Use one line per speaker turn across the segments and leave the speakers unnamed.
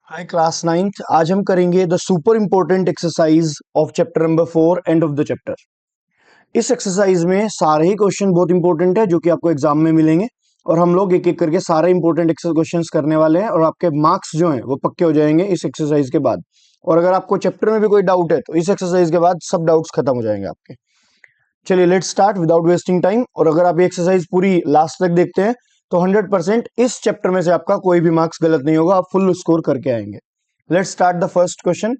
हाय class ninth. आज हम करेंगे the super important exercise of chapter number 4 end of the chapter. इस exercise में सारे ही क्वेश्चन बहुत इंपॉर्टेंट है जो कि आपको एग्जाम में मिलेंगे, और हम लोग एक एक करके सारे इंपॉर्टेंट क्वेश्चंस करने वाले हैं और आपके मार्क्स जो हैं वो पक्के हो जाएंगे इस एक्सरसाइज के बाद। और अगर आपको चैप्टर में भी कोई डाउट है तो इस एक्सरसाइज के बाद सब डाउट्स खत्म हो जाएंगे आपके। चलिए let's start without wasting time. और अगर आप ये एक्सरसाइज पूरी लास्ट तक देखते हैं तो 100% इस चैप्टर में से आपका कोई भी मार्क्स गलत नहीं होगा, आप फुल स्कोर करके आएंगे। Let's start the first question.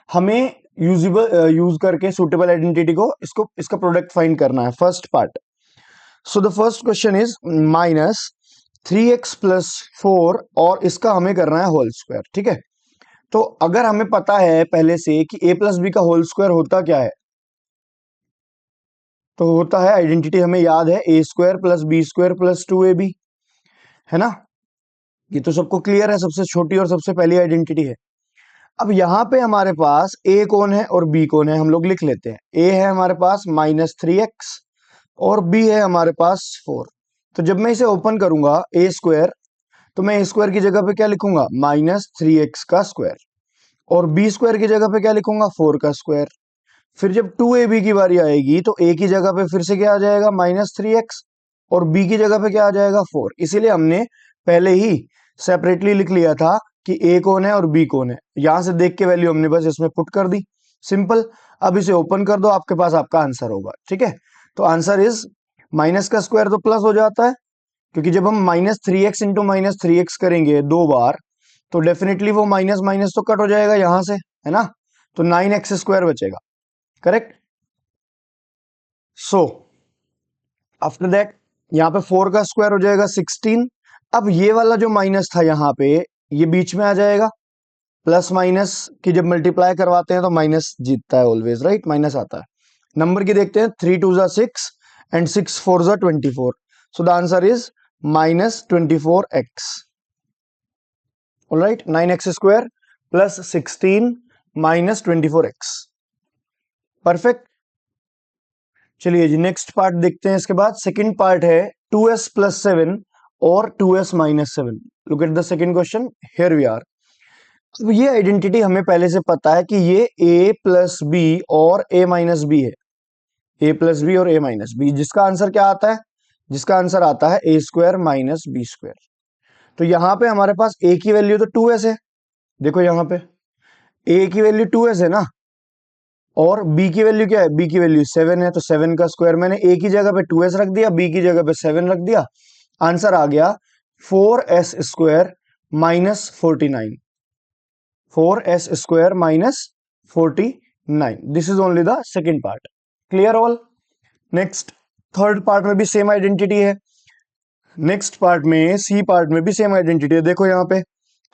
हमें यूज करके सुटेबल आइडेंटिटी को इसका प्रोडक्ट फाइंड करना है, first part. So the first question is -3x+4 और इसका हमें करना है होल स्क्वायर। ठीक है, तो अगर हमें पता है पहले से कि a+b का होल स्क्वायर होता क्या है, तो होता है, आइडेंटिटी हमें याद है, a² + b² + 2ab, है ना। ये तो सबको क्लियर है, सबसे छोटी और सबसे पहली आइडेंटिटी है। अब यहाँ पे हमारे पास a कौन है और b कौन है, हम लोग लिख लेते हैं। a है हमारे पास -3x और b है हमारे पास 4। तो जब मैं इसे ओपन करूंगा a², तो मैं a² की जगह पे क्या लिखूंगा, -3x का स्क्वायर, और b² की जगह पे क्या लिखूंगा, 4 का स्क्वायर। फिर जब 2ab की बारी आएगी तो a की जगह पे फिर से क्या आ जाएगा, -3x, और b की जगह पे क्या आ जाएगा, 4। इसीलिए हमने पहले ही सेपरेटली लिख लिया था कि a कौन है और b कौन है। यहां से देख के वैल्यू हमने बस इसमें पुट कर दी, सिंपल। अब इसे ओपन कर दो, आपके पास आपका आंसर होगा। ठीक है, तो आंसर इज, माइनस का स्क्वायर तो प्लस हो जाता है, क्योंकि जब हम -3x इंटू -3x करेंगे 2 बार, तो डेफिनेटली वो माइनस माइनस तो कट हो जाएगा यहां से, है ना। तो 9x² बचेगा, करेक्ट। सो आफ्टर दैट यहाँ पे 4 का स्क्वायर हो जाएगा 16। अब ये वाला जो माइनस था यहाँ पे, ये बीच में आ जाएगा। प्लस माइनस की जब मल्टीप्लाई करवाते हैं तो माइनस जीतता है ऑलवेज, राइट, माइनस आता है। नंबर की देखते हैं, 3 2 ज़ा 6 एंड 6 4 ज़ा 24। So the answer is -24x। Alright, 9x² + 16 -24x। Perfect. चलिए जी, नेक्स्ट पार्ट देखते हैं। इसके बाद सेकंड पार्ट है 2s+7 और 2s-7। Look at the second question, here we are. अब ये आइडेंटिटी हमें पहले से पता है कि ये a+b और a-b है, a+b और a-b, जिसका आंसर क्या आता है, जिसका आंसर आता है a² - b²। तो यहां पे हमारे पास a की वैल्यू तो 2s है, देखो यहां पे a की वैल्यू 2s है ना, और b की वैल्यू क्या है, b की वैल्यू 7 है। तो 7 का स्क्वायर, मैंने a की जगह पे 2s रख दिया, b की जगह पे 7 रख दिया, आंसर आ गया 4s² - 49। 4s² - 49। This is only the second part. Clear all. Next third part में भी सेम आइडेंटिटी है। नेक्स्ट पार्ट में, सी पार्ट में भी सेम आइडेंटिटी है। देखो यहाँ पे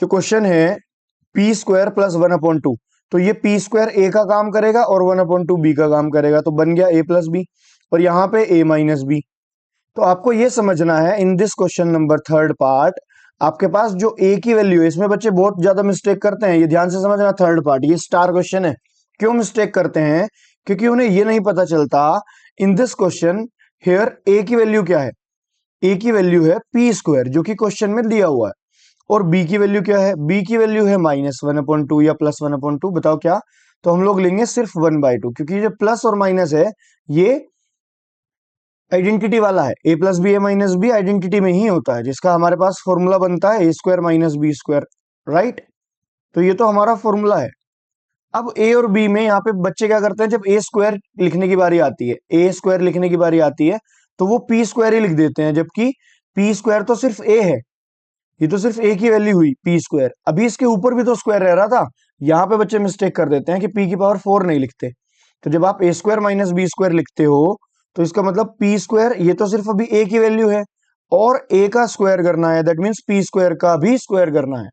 जो क्वेश्चन है, p² + 1/2, तो ये p² a का काम करेगा और 1/2 b का काम करेगा, तो बन गया a+b, और यहाँ पे a-b। तो आपको ये समझना है, इन this question number third part, आपके पास जो a की वैल्यू है, इसमें बच्चे बहुत ज्यादा मिस्टेक करते हैं, ये ध्यान से समझना। थर्ड पार्ट ये स्टार क्वेश्चन है। क्यों मिस्टेक करते हैं, क्योंकि उन्हें ये नहीं पता चलता इन दिस क्वेश्चन हियर a की वैल्यू क्या है। a की वैल्यू है p² जो कि क्वेश्चन में दिया हुआ है, और b की वैल्यू क्या है, b की वैल्यू है -1/2 या +1/2, बताओ क्या। तो हम लोग लेंगे सिर्फ 1/2, क्योंकि जो प्लस और माइनस है ये आइडेंटिटी वाला है। a+b a-b आइडेंटिटी में ही होता है, जिसका हमारे पास फॉर्मूला बनता है a² - b², राइट। तो ये तो हमारा फॉर्मूला है। अब a और b में यहाँ पे बच्चे क्या करते हैं, जब a² लिखने की बारी आती है, a² लिखने की बारी आती है, तो वो p² ही लिख देते हैं, जबकि p² तो सिर्फ a है, ये तो सिर्फ a की वैल्यू हुई p²। अभी इसके ऊपर भी तो स्क्वायर रह रहा था, यहाँ पे बच्चे मिस्टेक कर देते हैं कि p की पावर 4 नहीं लिखते। तो जब आप a² - b² लिखते हो तो इसका मतलब p², ये तो सिर्फ अभी a की वैल्यू है, और a का स्क्वायर करना है, दैट मीन्स p² का भी स्क्वायर करना है।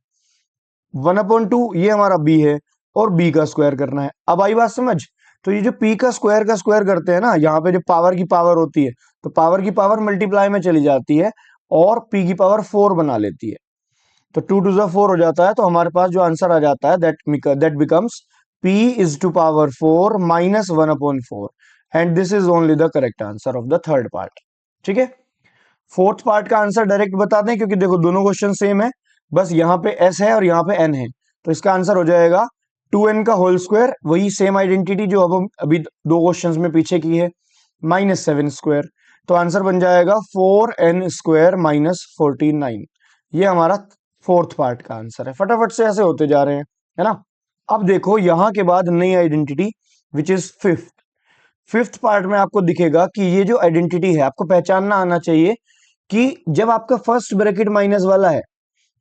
1/2 ये हमारा b है, और b का स्क्वायर करना है। अब आई बात समझ। तो ये जो p का स्क्वायर करते हैं ना, यहाँ पे जो पावर की पावर होती है, तो पावर की पावर मल्टीप्लाई में चली जाती है और p की पावर 4 बना लेती है। तो 2 2 ज़ा 4 हो जाता है, तो हमारे पास जो आंसर आ जाता है, that becomes p is to power 4 - 1/4, and this is only the correct answer of the third part. ठीक है, फोर्थ पार्ट का आंसर डायरेक्ट बताते हैं क्योंकि देखो दोनों क्वेश्चन सेम है, बस यहाँ पे s है और यहाँ पे n है, तो इसका आंसर हो जाएगा 2n का होल स्क्वायर, वही सेम आइडेंटिटी जो अब हम अभी दो क्वेश्चंस में पीछे की है, -7 स्क्वायर, तो आंसर बन जाएगा 4n स्क्वायर -49। ये हमारा फोर्थ पार्ट का आंसर है। फटाफट से ऐसे होते जा रहे हैं, है ना। अब देखो यहां के बाद नई identity which is fifth. Fifth part में आपको दिखेगा कि ये जो आइडेंटिटी है आपको पहचानना आना चाहिए कि जब आपका फर्स्ट ब्रैकेट माइनस वाला है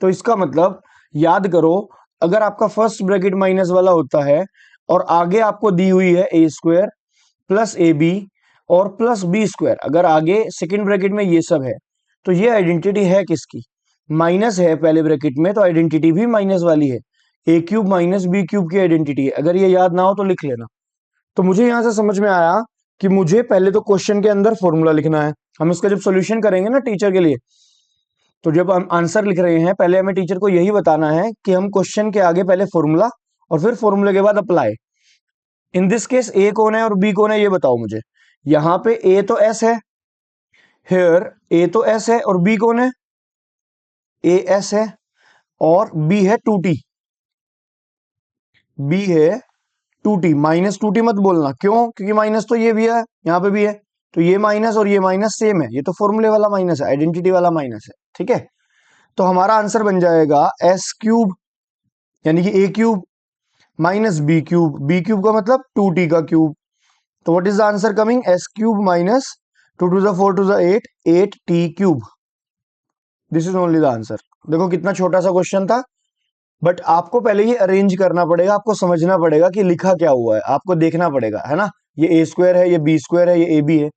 तो इसका मतलब, याद करो, अगर आपका फर्स्ट ब्रैकेट माइनस वाला होता है और आगे आपको दी हुई है A square plus A B और प्लस बी स्क्वायर, अगर आगे सेकंड ब्रैकेट में ये सब है तो ये आइडेंटिटी है किसकी, माइनस है पहले ब्रैकेट में, तो आइडेंटिटी भी माइनस वाली है, ए क्यूब माइनस बी क्यूब की आइडेंटिटी है। अगर ये याद ना हो तो लिख लेना। तो मुझे यहां से समझ में आया कि मुझे पहले तो क्वेश्चन के अंदर फॉर्मूला लिखना है। हम इसका जब सॉल्यूशन करेंगे ना टीचर के लिए, तो जब हम आंसर लिख रहे हैं पहले हमें टीचर को यही बताना है कि हम क्वेश्चन के आगे पहले फॉर्मूला और फिर फॉर्मूले के बाद अप्लाई। इन दिस केस ए कौन है और बी कौन है ये बताओ मुझे। यहां पे ए तो एस है, हेयर ए तो एस है और बी कौन है, ए एस है और बी है 2t, बी है 2t, -2t मत बोलना, क्यों, क्योंकि माइनस तो ये भी है यहाँ पे भी है, तो ये माइनस और ये माइनस सेम है, ये तो फॉर्मूले वाला माइनस है, आइडेंटिटी वाला माइनस है, ठीक है। तो हमारा आंसर बन जाएगा एस क्यूब यानी कि A cube minus B cube, B cube का मतलब 2t का क्यूब, तो what is the answer coming, S cube minus 2 to the 4 to the 8, 8t cube. This is only the answer. देखो कितना छोटा सा क्वेश्चन था, बट आपको पहले ये अरेंज करना पड़ेगा, आपको समझना पड़ेगा कि लिखा क्या हुआ है, आपको देखना पड़ेगा, है ना। ये ए स्क्वायर है, ये बी स्क्वायर है, ये ए बी है,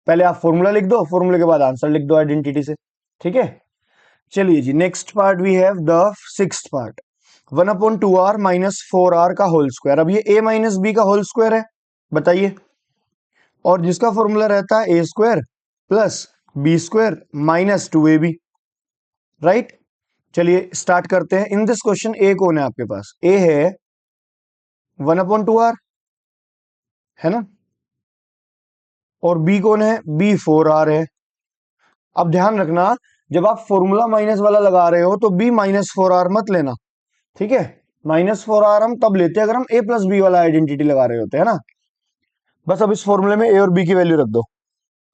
पहले आप फॉर्मूला लिख दो, फॉर्मूले के बाद आंसर लिख दो आइडेंटिटी से, ठीक है। चलिए जी, next part we have the sixth part, 1/2r minus 4r का होल स्क्वायर। अब ये a माइनस बी का होल स्क्वायर है, बताइए, और जिसका फॉर्मूला रहता है A square plus B square -2ab, right. चलिए स्टार्ट करते हैं। इन दिस क्वेश्चन ए कौन है आपके पास, ए है 1/2r, है ना, और बी कौन है, बी 4r है। अब ध्यान रखना, जब आप फॉर्मूला माइनस वाला लगा रहे हो तो बी -4r मत लेना, ठीक है। -4r हम तब लेते हैं अगर हम a प्लस बी वाला आइडेंटिटी लगा रहे होते हैं ना। बस अब इस फॉर्मूले में a और b की वैल्यू रख दो,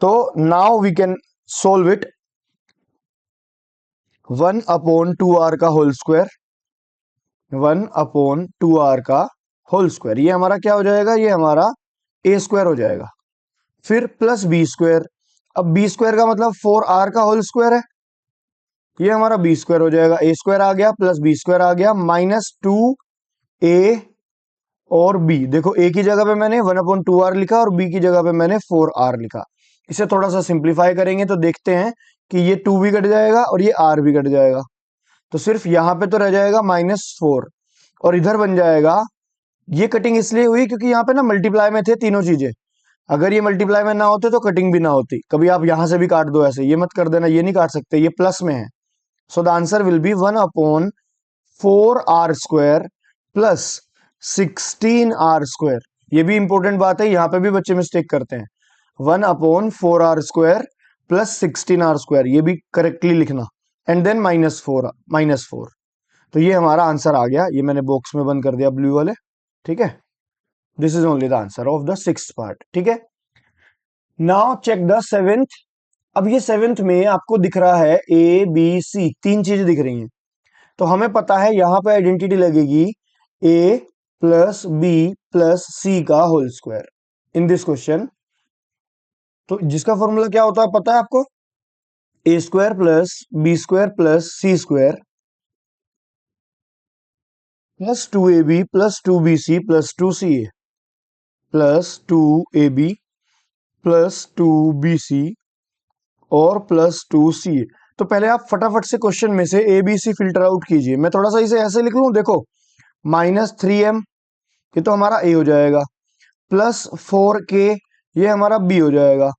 तो now we can solve it. 1/2r का होल स्क्वायर, 1/2r का होल स्क्वायर, ये हमारा क्या हो जाएगा, ये हमारा a स्क्वायर हो जाएगा, फिर प्लस बी स्क्वायर। अब बी स्क्वायर का मतलब 4r का होल स्क्वायर है, ये हमारा बी स्क्वायर हो जाएगा, ए स्क्वायर आ गया प्लस बी स्क्वायर आ गया -2a और b। देखो a की जगह पे मैंने 1/2r लिखा और b की जगह पे मैंने 4r लिखा। इसे थोड़ा सा सिंप्लीफाई करेंगे तो देखते हैं कि ये 2 भी कट जाएगा और ये r भी कट जाएगा, तो सिर्फ यहां पे तो रह जाएगा -4 और इधर बन जाएगा। ये कटिंग इसलिए हुई क्योंकि यहाँ पे ना मल्टीप्लाई में थे तीनों चीजें, अगर ये मल्टीप्लाई में ना होते तो कटिंग भी ना होती। कभी आप यहां से भी काट दो ऐसे, ये मत कर देना, ये नहीं काट सकते, ये प्लस में है। So the answer will be 1/4r square plus 16r square. ये भी इंपॉर्टेंट बात है, यहाँ पे भी बच्चे मिस्टेक करते हैं। 1/4r square plus 16r square, ये भी करेक्टली लिखना, एंड देन -4। तो ये हमारा आंसर आ गया, ये मैंने बॉक्स में बंद कर दिया ब्लू वाले, ठीक है। This is only the answer of the sixth part, ठीक है। Now check the seventh. अब ये सेवेंथ में आपको दिख रहा है ए बी सी, तीन चीजें दिख रही हैं, तो हमें पता है यहां पे आइडेंटिटी लगेगी A plus B plus C का whole square in this question. तो जिसका फॉर्मूला क्या होता है पता है आपको, A square plus B square plus C square plus 2ab plus 2bc plus 2ca plus 2ab plus 2bc और प्लस 2ca। तो पहले आप फटाफट से क्वेश्चन में से A B C filter out कीजिए। मैं थोड़ा सा इसे ऐसे लिख लूं, देखो -3m ये तो हमारा ए हो जाएगा, प्लस 4k ये हमारा बी हो जाएगा,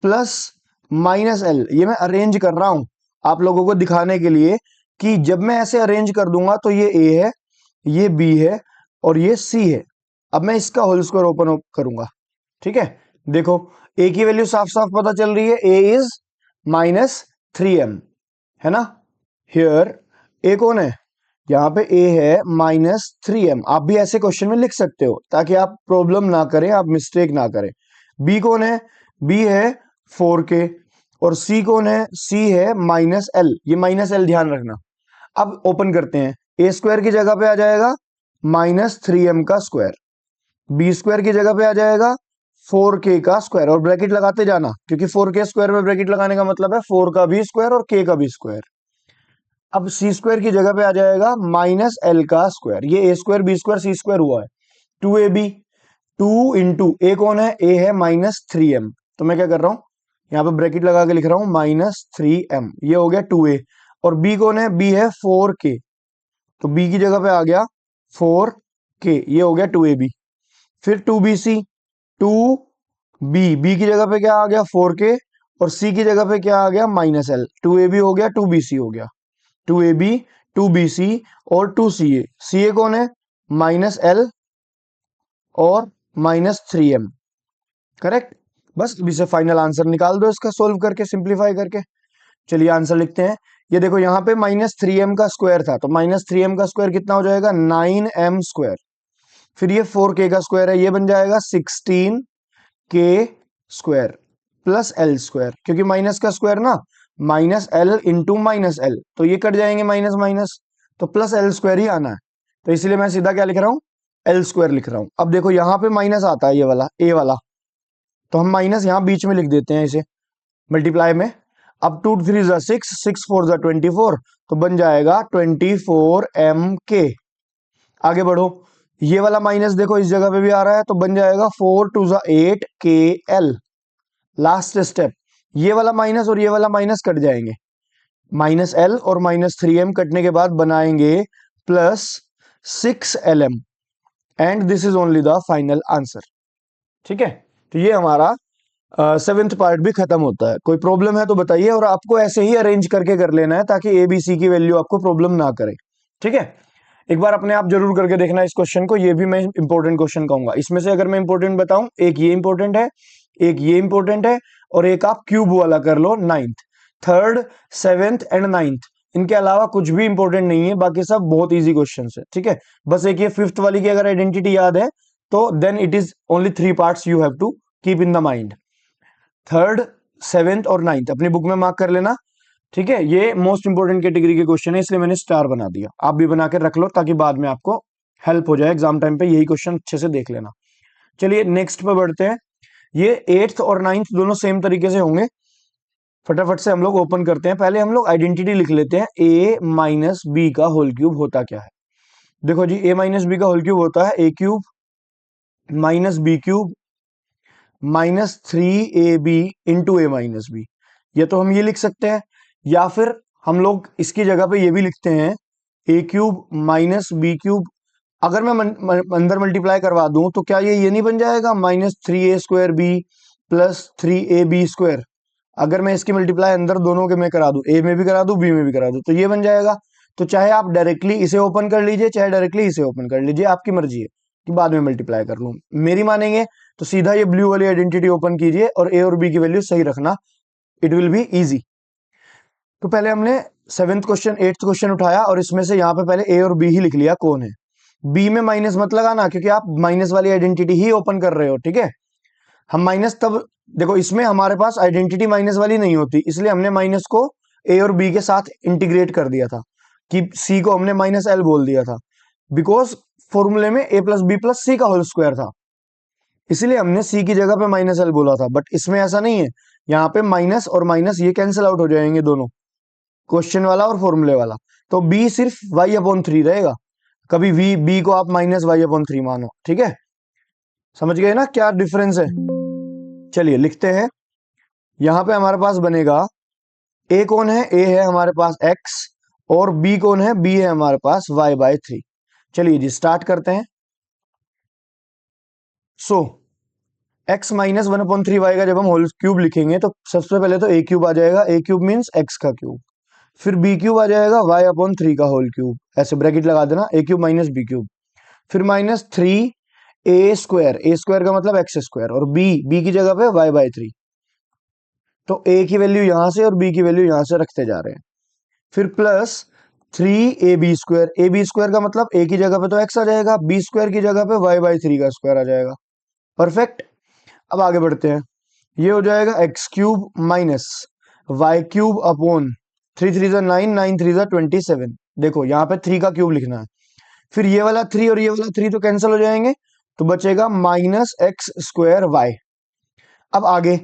प्लस -l, ये मैं अरेंज कर रहा हूं आप लोगों को दिखाने के लिए कि जब मैं ऐसे अरेंज कर दूंगा तो ये ए है, ये बी है और ये सी है। अब मैं इसका होल स्क्वायर ओपन करूंगा, ठीक है। देखो ए की वैल्यू साफ साफ पता चल रही है, ए इज 3m, है ना। हियर ए कौन है, यहाँ पे ए है -3m। आप भी ऐसे क्वेश्चन में लिख सकते हो ताकि आप प्रॉब्लम ना करें, आप मिस्टेक ना करें। बी कौन है, बी है 4k। और सी कौन है, सी है -l, ये -l ध्यान रखना। अब ओपन करते हैं, ए स्क्वायर की जगह पे आ जाएगा -3m का स्क्वायर, बी स्क्वायर की जगह पे आ जाएगा 4k का स्क्वायर, और ब्रैकेट लगाते जाना क्योंकि 4k स्क्वायर में ब्रैकेट लगाने का मतलब है 4 का भी स्क्वायर और k का भी स्क्वायर। अब सी स्क्वायर की जगह पे आ जाएगा -l का स्क्वायर, ये A square B square C square हुआ है 2ab। 2 इंटू ए कौन है, ए है -3m, तो मैं क्या कर रहा हूं, यहाँ पे ब्रैकेट लगा के लिख रहा हूं -3m, ये हो गया 2a। और बी कौन है, बी है 4k, तो बी की जगह पे आ गया 4k, ये हो गया 2ab। फिर 2bc, 2b, बी की जगह पे क्या आ गया 4k, और सी की जगह पे क्या आ गया -l, 2ab हो गया 2bc हो गया, 2ab 2bc और 2ca। ca कौन है, -l और -3m, करेक्ट। बस अब इसे फाइनल आंसर निकाल दो इसका सोल्व करके, सिंप्लीफाई करके। चलिए आंसर लिखते हैं। ये देखो यहाँ पे -3m का स्क्वायर था, तो -3m का स्क्वायर कितना हो जाएगा, 9m स्क्वायर। फिर ये 4k का स्क्वायर है, ये बन जाएगा 16k square plus l square, क्योंकि माइनस का स्क्वायर ना -l इंटू -l, तो ये कट जाएंगे माइनस माइनस, तो प्लस l स्क्वायर ही आना है। तो इसलिए मैं सीधा क्या लिख रहा हूँ, l स्क्वायर लिख रहा हूँ। अब देखो यहाँ पे माइनस आता है, ये वाला a वाला, तो हम माइनस यहाँ बीच में लिख देते हैं इसे मल्टीप्लाई में। अब 2 3 जा 6, 6 4 जा 24, तो बन जाएगा 24m k। आगे बढ़ो, ये वाला माइनस देखो इस जगह पे भी आ रहा है, तो बन जाएगा 4 2 जा 8kl। लास्ट स्टेप, ये वाला माइनस और ये वाला माइनस कट जाएंगे, -l और -3m कटने के बाद बनाएंगे +6lm, and this is only the final answer. ठीक है, तो ये हमारा 7th पार्ट भी खत्म होता है। कोई प्रॉब्लम है तो बताइए, और आपको ऐसे ही अरेंज करके कर लेना है ताकि ए बी सी की वैल्यू आपको प्रॉब्लम ना करे। ठीक है, एक बार अपने आप जरूर करके देखना इस क्वेश्चन को, ये भी मैं इंपॉर्टेंट क्वेश्चन कहूंगा। इसमें से अगर मैं इंपॉर्टेंट बताऊं, एक ये इंपॉर्टेंट है, एक ये इंपॉर्टेंट है, और एक आप क्यूब वाला कर लो 9th, 3rd 7th and 9th। इनके अलावा कुछ भी इंपॉर्टेंट नहीं है, बाकी सब बहुत इजी क्वेश्चन है। ठीक है, बस एक ये 5th वाली की अगर आइडेंटिटी याद है तो then it is only 3 parts you have to keep in the mind. 3rd 7th और 9th अपनी बुक में मार्क कर लेना। ठीक है, ये मोस्ट इंपोर्टेंट कैटेगरी के क्वेश्चन है, इसलिए मैंने स्टार बना दिया। आप भी बना के रख लो ताकि बाद में आपको हेल्प हो जाए एग्जाम टाइम पे, यही क्वेश्चन अच्छे से देख लेना। चलिए नेक्स्ट पे बढ़ते हैं। ये 8th और 9th दोनों सेम तरीके से होंगे, फटाफट से हम लोग ओपन करते हैं। पहले हम लोग आइडेंटिटी लिख लेते हैं, a माइनस बी का होल क्यूब होता क्या है। देखो जी, a माइनस बी का होल क्यूब होता है a cube minus B cube -3ab into A minus B. या तो हम ये लिख सकते हैं, या फिर हम लोग इसकी जगह पे ये भी लिखते हैं a cube minus B cube. अगर मैं अंदर मल्टीप्लाई करवा दूं तो क्या ये नहीं बन जाएगा, -3a² b plus 3ab square. अगर मैं इसकी मल्टीप्लाई अंदर दोनों के में करा दूं, ए में भी करा दूं बी में भी करा दूं, तो ये बन जाएगा। तो चाहे आप डायरेक्टली इसे ओपन कर लीजिए, चाहे डायरेक्टली इसे ओपन कर लीजिए, आपकी मर्जी है कि बाद में मल्टीप्लाई कर लूं। मेरी मानेंगे तो सीधा ये ब्लू वाली आइडेंटिटी ओपन कीजिए और ए और बी की वैल्यू सही रखना, इट विल बी इजी। तो पहले हमने 7th क्वेश्चन 8th क्वेश्चन उठाया और इसमें से यहाँ पे पहले ए और बी ही लिख लिया कौन है। बी में माइनस मत लगाना क्योंकि आप माइनस वाली आइडेंटिटी ही ओपन कर रहे हो। ठीक है, हम माइनस तब देखो, इसमें हमारे पास आइडेंटिटी माइनस वाली नहीं होती, इसलिए हमने माइनस को ए और बी के साथ इंटीग्रेट कर दिया था कि सी को हमने -l बोल दिया था, बिकॉज फॉर्मूले में a plus B plus C का होल स्क्वायर था, इसलिए हमने सी की जगह पे -l बोला था। बट इसमें ऐसा नहीं है, यहाँ पे माइनस और माइनस ये कैंसिल आउट हो जाएंगे दोनों, क्वेश्चन वाला और फॉर्मूले वाला। तो b सिर्फ y/3 रहेगा, कभी b को आप -y/3 मानो। ठीक है, समझ गए ना क्या डिफरेंस है। चलिए लिखते हैं, यहां पे हमारे पास बनेगा a कौन है, a है हमारे पास x, और b कौन है, b है हमारे पास y/3। चलिए जी स्टार्ट करते हैं। सो x माइनस 1/3y का जब हम होल क्यूब लिखेंगे तो सबसे पहले तो a क्यूब आ जाएगा, a क्यूब मीन्स x का क्यूब, फिर b क्यूब आ जाएगा y/3 का होल क्यूब, ऐसे ब्रैकेट लगा देना, a cube minus b cube, फिर -3a स्क्वायर, a स्क्वायर का मतलब x स्क्वायर, और b की जगह पे y/3। तो ए की वैल्यू यहां से और बी की वैल्यू यहां से रखते जा रहे हैं। फिर प्लस 3ab²। ab² का मतलब ए की जगह पे तो x आ जाएगा, b² की जगह पे y/3 का स्क्वायर आ जाएगा। परफेक्ट। अब आगे बढ़ते हैं। ये हो जाएगा x³ माइनस y³ अपॉन 3×3 = 9, 9×3 = 27। देखो यहाँ पे 3 का क्यूब लिखना है। फिर ये वाला 3 और ये वाला 3 तो कैंसिल हो जाएंगे, तो बचेगा -x²y। अब आगे,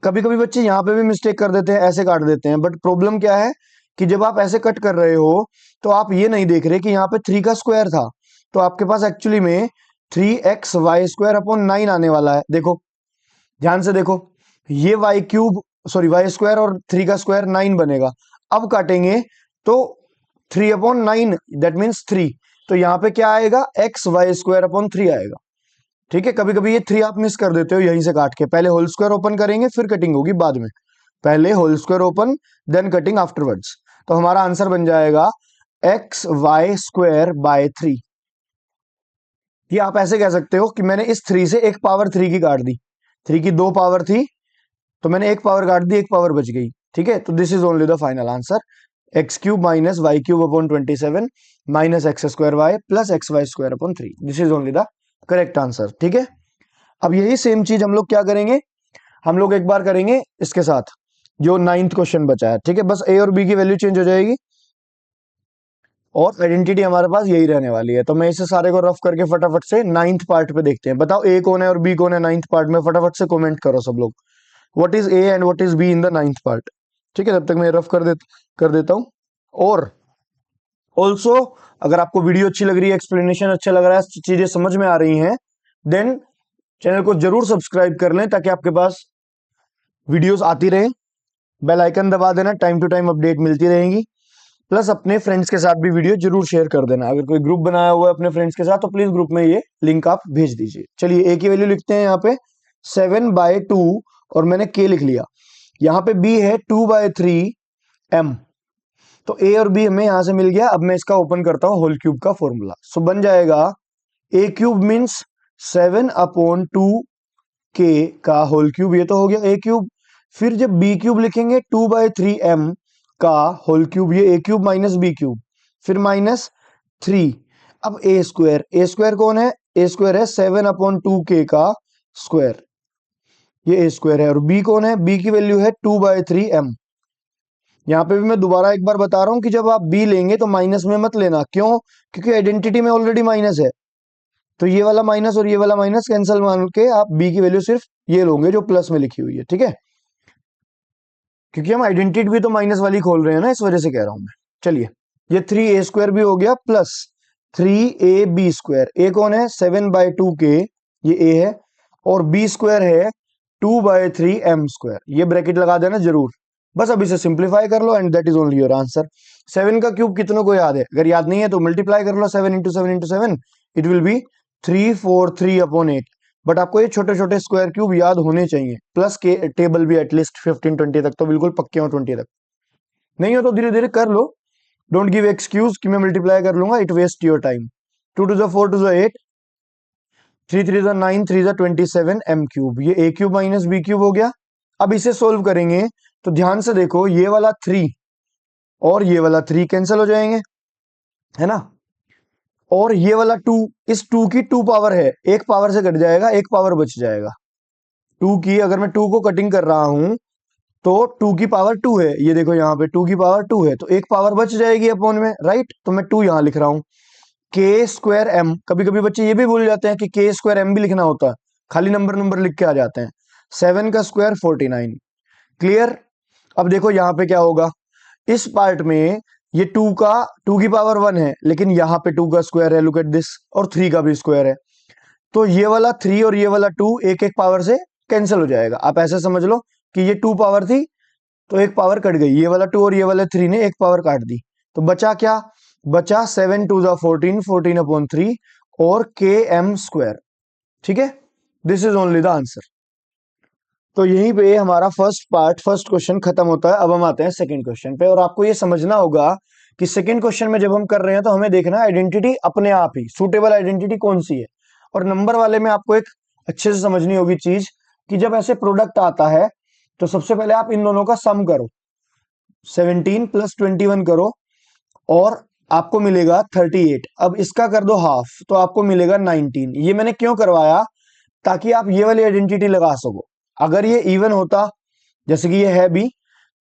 कभी कभी बच्चे यहाँ पे भी मिस्टेक कर देते हैं, ऐसे काट देते हैं, बट प्रॉब्लम क्या है कि जब आप ऐसे कट कर रहे हो तो आप ये नहीं देख रहे कि यहाँ पे 3 का स्क्वायर था, तो आपके पास एक्चुअली में 3xy² अपॉन 9 आने वाला है। देखो ध्यान से देखो, ये y² और 3 का स्क्वायर 9 बनेगा। अब काटेंगे तो 3/9 दैट मीन्स 3, तो यहाँ पे क्या आएगा, xy²/3 आएगा। ठीक है, कभी कभी ये 3 आप मिस कर देते हो यहीं से काट के, पहले होल स्क्वायर ओपन करेंगे फिर कटिंग होगी बाद में, पहले whole square open then cutting afterwards. तो हमारा आंसर बन जाएगा xy²/3। ये आप ऐसे कह सकते हो कि मैंने इस 3 से एक पावर 3 की काट दी, 3 की 2 पावर थी तो मैंने एक पावर काट दी, एक पावर बच गई। ठीक है, तो this is only the final answer, x³ minus y³ upon 27 minus x²y plus xy²/3। This is only the correct answer. ठीक है, अब यही सेम चीज हम लोग क्या करेंगे, हम लोग एक बार करेंगे इसके साथ जो 9th क्वेश्चन बचा है। ठीक है, बस a और b की वैल्यू चेंज हो जाएगी और आइडेंटिटी हमारे पास यही रहने वाली है। तो मैं इसे सारे को रफ करके फटाफट से 9th पार्ट पे देखते हैं। बताओ a कौन है और b कौन है 9th पार्ट में, फटाफट से कमेंट करो सब लोग, what is a and what is b in the 9th part. ठीक है, तब तक मैं रफ कर देता हूं। और ऑल्सो अगर आपको वीडियो अच्छी लग रही है, एक्सप्लेनेशन अच्छा लग रहा है, चीजें समझ में आ रही हैं, देन चैनल को जरूर सब्सक्राइब कर लें ताकि आपके पास वीडियोस आती रहे। बेल आइकन दबा देना, टाइम टू टाइम अपडेट मिलती रहेगी। प्लस अपने फ्रेंड्स के साथ भी वीडियो जरूर शेयर कर देना। अगर कोई ग्रुप बनाया हुआ है अपने फ्रेंड्स के साथ तो प्लीज ग्रुप में ये लिंक आप भेज दीजिए। चलिए ए की वैल्यू लिखते हैं यहाँ पे 7/2 और मैंने के लिख लिया। यहाँ पे बी है 2/3 m, तो ए और बी हमें यहां से मिल गया। अब मैं इसका ओपन करता हूं होल क्यूब का फॉर्मूला। सो बन जाएगा a³ मीन्स 7/2 के का होल क्यूब, ये तो हो गया a³। फिर जब b³ लिखेंगे 2/3m का होल क्यूब, ये a³ माइनस b³, फिर -3। अब a² कौन है, a² है 7/2 के का स्क्वायर, ये a² है। और b कौन है, b की वैल्यू है 2/3m। यहाँ पे भी मैं दोबारा एक बार बता रहा हूं कि जब आप b लेंगे तो माइनस में मत लेना, क्यों, क्योंकि आइडेंटिटी में ऑलरेडी माइनस है, तो ये वाला माइनस और ये वाला माइनस कैंसिल मान के आप b की वैल्यू सिर्फ ये लोगे जो प्लस में लिखी हुई है। ठीक है, क्योंकि हम आइडेंटिटी भी तो माइनस वाली खोल रहे हैं ना, इस वजह से कह रहा हूं मैं। चलिए, ये 3a² भी हो गया प्लस 3ab²। a कौन है 7/2 के, ये a है, और b² है 2/3m²। ये ब्रैकेट लगा देना जरूर। बस अब इसे सिंप्लीफाई कर लो and that is only your answer. 7 का क्यूब कितनों को याद है, अगर याद नहीं है तो मल्टीप्लाई कर लो, 7 × 7 × 7 इट विल बी 343/8। बट आपको ये छोटे छोटे स्क्वायर क्यूब याद होने चाहिए, प्लस के टेबल भी एटलीस्ट 15-20 तक तो बिल्कुल पक्के हो, 20 तक नहीं हो तो धीरे धीरे कर लो। डोंट गिव एक्सक्यूज कि मैं मल्टीप्लाई कर लूंगा, it waste your time. 2 × 4 = 8, 3×3 = 9, 3×27 m³। ये a³ माइनस b³ हो गया। अब इसे सोल्व करेंगे तो ध्यान से देखो, ये वाला 3 और ये वाला 3 कैंसिल हो जाएंगे, है ना, और ये वाला 2, इस 2 की 2 पावर है, एक पावर से कट जाएगा, एक पावर बच जाएगा। 2 की अगर मैं 2 को कटिंग कर रहा हूं तो 2 की पावर 2 है, ये देखो यहाँ पे 2 की पावर 2 है, तो एक पावर बच जाएगी अपॉन में, राइट। तो मैं 2 यहां लिख रहा हूं। k²m, कभी कभी बच्चे ये भी भूल जाते हैं कि k²m भी लिखना होता है, खाली नंबर लिख के आ जाते हैं। 7 का स्क्वायर 49। क्लियर। अब देखो यहाँ पे क्या होगा, इस पार्ट में ये 2 की पावर 1 है, लेकिन यहाँ पे 2 का स्क्वायर है, लुक एट दिस, और 3 का भी स्क्वायर है, तो ये वाला 3 और ये वाला 2 एक एक पावर से कैंसिल हो जाएगा। आप ऐसे समझ लो कि ये 2 पावर थी तो एक पावर कट गई, ये वाला 2 और ये वाला 3 ने एक पावर काट दी, तो बचा क्या, बचा 7×2 = 14, 14/3 और km²। ठीक है, this is only the answer. तो यहीं पे हमारा फर्स्ट क्वेश्चन खत्म होता है। अब हम आते हैं सेकंड क्वेश्चन पे, और आपको ये समझना होगा कि सेकंड क्वेश्चन में जब हम कर रहे हैं तो हमें देखना है आइडेंटिटी अपने आप ही, सुटेबल आइडेंटिटी कौन सी है। और नंबर वाले में आपको एक अच्छे से समझनी होगी चीज कि जब ऐसे प्रोडक्ट आता है तो सबसे पहले आप इन दोनों का सम करो, 17 प्लस 21 करो और आपको मिलेगा 38। अब इसका कर दो हाफ तो आपको मिलेगा 19। ये मैंने क्यों करवाया, ताकि आप ये वाली आइडेंटिटी लगा सको। अगर ये इवन होता, जैसे कि ये है बी,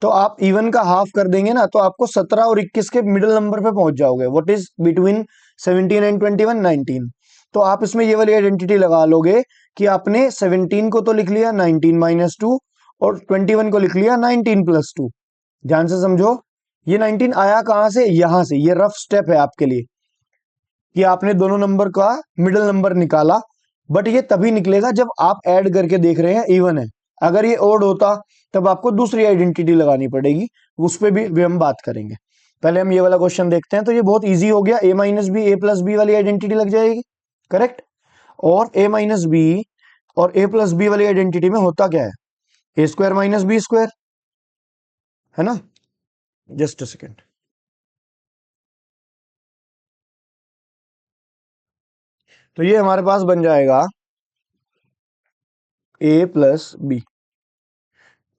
तो आप इवन का हाफ कर देंगे ना, तो आपको 17 और 21 के मिडिल नंबर पे पहुंच जाओगे। What is between 17 and 21? 19। तो आप इसमें ये वाली आइडेंटिटी लगा लोगे कि आपने 17 को तो लिख लिया 19 माइनस 2 और 21 को लिख लिया 19 प्लस 2। ध्यान से समझो, ये 19 आया कहां से, यहां से। ये रफ स्टेप है आपके लिए कि आपने दोनों नंबर का मिडिल नंबर निकाला, बट ये तभी निकलेगा जब आप ऐड करके देख रहे हैं इवन है। अगर ये ओड होता तब आपको दूसरी आइडेंटिटी लगानी पड़ेगी, उस पर भी हम बात करेंगे। पहले हम ये वाला क्वेश्चन देखते हैं। तो ये बहुत इजी हो गया, a minus B A plus B वाली आइडेंटिटी लग जाएगी, करेक्ट। और a माइनस बी और a प्लस बी वाली आइडेंटिटी में होता क्या है, A square minus B square, है ना। Just a second. तो ये हमारे पास बन जाएगा a प्लस बी।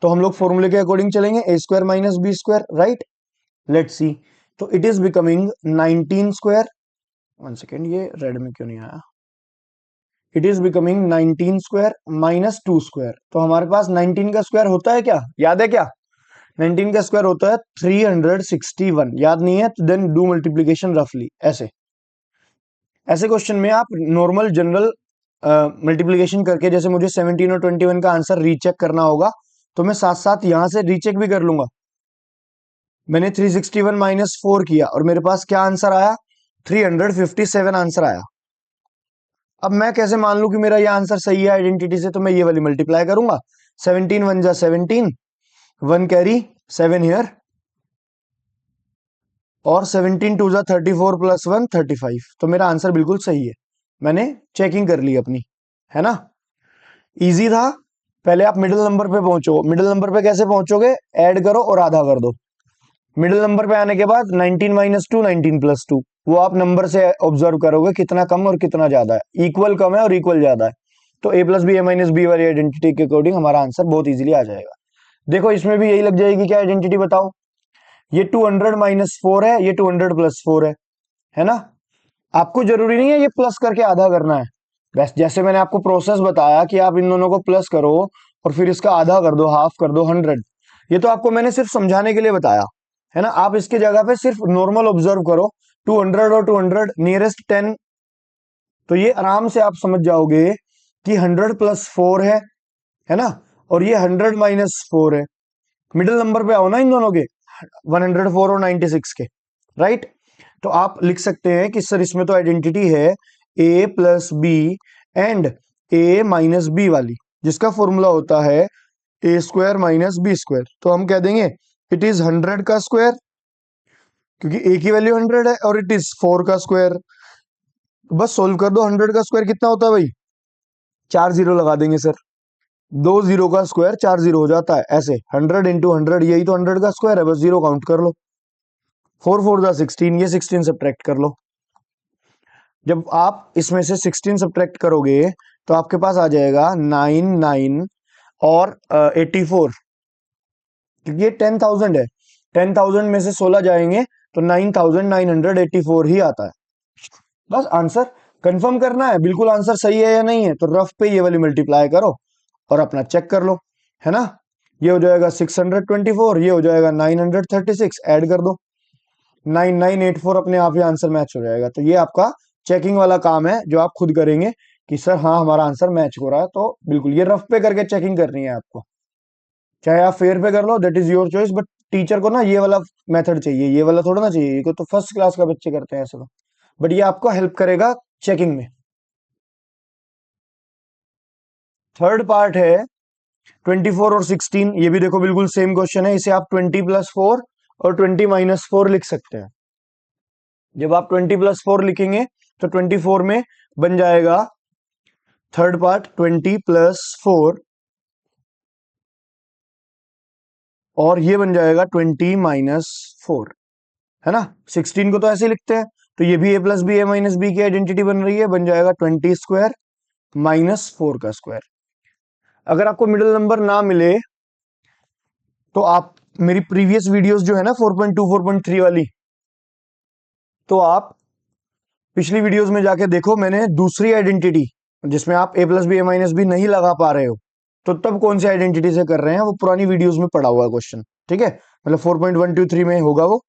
तो हम लोग फॉर्मूले के अकॉर्डिंग चलेंगे, A square minus B square, right. Let's see. तो it is becoming 19 square, one second, ये रेड में क्यों नहीं आया। It is becoming 19 square minus 2 square. तो हमारे पास 19 का स्क्वायर होता है क्या, याद है क्या? 19 का स्क्वायर होता है 361। याद नहीं है तो देन डू मल्टीप्लीकेशन रफली। ऐसे ऐसे क्वेश्चन में आप नॉर्मल जनरल मल्टीप्लीकेशन करके, जैसे मुझे 17 और 21 का आंसर रीचेक करना होगा, तो मैं साथ साथ यहां से रीचेक भी कर लूंगा। मैंने 361 माइनस 4 किया और मेरे पास क्या आंसर आया, 357 आंसर आया। अब मैं कैसे मान लूं कि मेरा ये आंसर सही है आइडेंटिटी से, तो मैं ये वाली मल्टीप्लाई करूंगा। 17 वन जा 17, 1 कैरी 7 हियर, और 17 टू जा 34 प्लस 1 35। तो मेरा आंसर बिल्कुल सही है, मैंने चेकिंग कर ली अपनी, है ना। इजी था। पहले आप मिडिल नंबर पे पहुंचो। मिडिल नंबर पे कैसे पहुंचोगे, ऐड करो और आधा कर दो। मिडिल नंबर पे आने के बाद 19 माइनस 2 19 प्लस 2, वो आप नंबर से ऑब्जर्व करोगे कितना कम और कितना ज्यादा है। इक्वल कम है और इक्वल ज्यादा है, तो a plus B A minus B वाली आइडेंटिटी के अकॉर्डिंग हमारा आंसर बहुत इजीली आ जाएगा। देखो इसमें भी यही लग जाएगी, क्या आइडेंटिटी बताओ। ये 200 माइनस 4 है, ये 200 प्लस 4 है ना। आपको जरूरी नहीं है ये प्लस करके आधा करना है। बस जैसे मैंने आपको प्रोसेस बताया कि आप इन दोनों को प्लस करो और फिर इसका आधा कर दो, हाफ कर दो 100। ये तो आपको मैंने सिर्फ समझाने के लिए बताया, है ना। आप इसके जगह पे सिर्फ नॉर्मल ऑब्जर्व करो, 200 और 200 नियरेस्ट 10। तो ये आराम से आप समझ जाओगे कि 100 प्लस 4 है ना, और ये 100 माइनस 4 है। मिडिल नंबर पे आओ ना इन दोनों के, 104 और 96 के, राइट। तो आप लिख सकते हैं कि सर इसमें तो आइडेंटिटी है a plus B and a minus B वाली, जिसका फॉर्मूला होता है A square minus B square. तो हम कह देंगे इट इज 100 का स्क्वायर, क्योंकि a की वैल्यू 100 है, और इट इज 4 का स्क्वायर। तो बस सोल्व कर दो। 100 का स्क्वायर कितना होता है भाई, 4 जीरो लगा देंगे सर, 2 जीरो का स्क्वायर 4 जीरो हो जाता है। ऐसे 100 इंटू 100, यही तो 100 का स्क्वायर है, बस जीरो काउंट कर लो। 4 4 जा 16, ये 16 सब्ट्रैक्ट कर लो। जब आप इसमें से 16 सब्ट्रैक्ट करोगे तो आपके पास आ जाएगा 9 9 और 84, क्योंकि ये 10,000 है। 10,000 में से 16 जाएंगे तो 9,984 ही आता है। बस आंसर कंफर्म करना है, बिल्कुल आंसर सही है या नहीं है, तो रफ पे ये वाली मल्टीप्लाई करो और अपना चेक कर लो, है ना। ये हो जाएगा 624, ये हो जाएगा 936, ऐड कर दो 9984, अपने आप ही आंसर मैच हो जाएगा। तो ये आपका चेकिंग वाला काम है जो आप खुद करेंगे कि सर हाँ हमारा आंसर मैच हो रहा है। तो बिल्कुल ये रफ पे करके चेकिंग करनी है आपको, चाहे आप फेयर पे कर लो, that is your choice. But teacher को ना ये वाला मेथड चाहिए, ये वाला थोड़ा ना चाहिए। ये तो फर्स्ट क्लास का बच्चे करते हैं ऐसे तो, बट ये आपको हेल्प करेगा चेकिंग में। थर्ड पार्ट है 24 और 16। ये भी देखो बिल्कुल सेम क्वेश्चन है, इसे आप 20 प्लस 4 और 20 माइनस 4 लिख सकते हैं। जब आप 20 प्लस 4 लिखेंगे तो 24 में बन जाएगा थर्ड पार्ट 20 प्लस 4, और ये बन जाएगा 20 माइनस 4, है ना। 16 को तो ऐसे लिखते हैं, तो ये भी a plus B A minus B की आइडेंटिटी बन रही है, बन जाएगा 20 स्क्वायर माइनस 4 का स्क्वायर। अगर आपको मिडिल नंबर ना मिले तो आप मेरी प्रीवियस वीडियोस जो है ना 4.2 4.3 वाली, तो आप पिछली वीडियोस में जाके देखो, मैंने दूसरी आइडेंटिटी जिसमें आप a plus B A minus B नहीं लगा पा रहे हो, तो तब कौन सी आइडेंटिटी से कर रहे हैं, वो पुरानी वीडियोस में पड़ा हुआ है क्वेश्चन। ठीक है, मतलब 4.123 में होगा वो,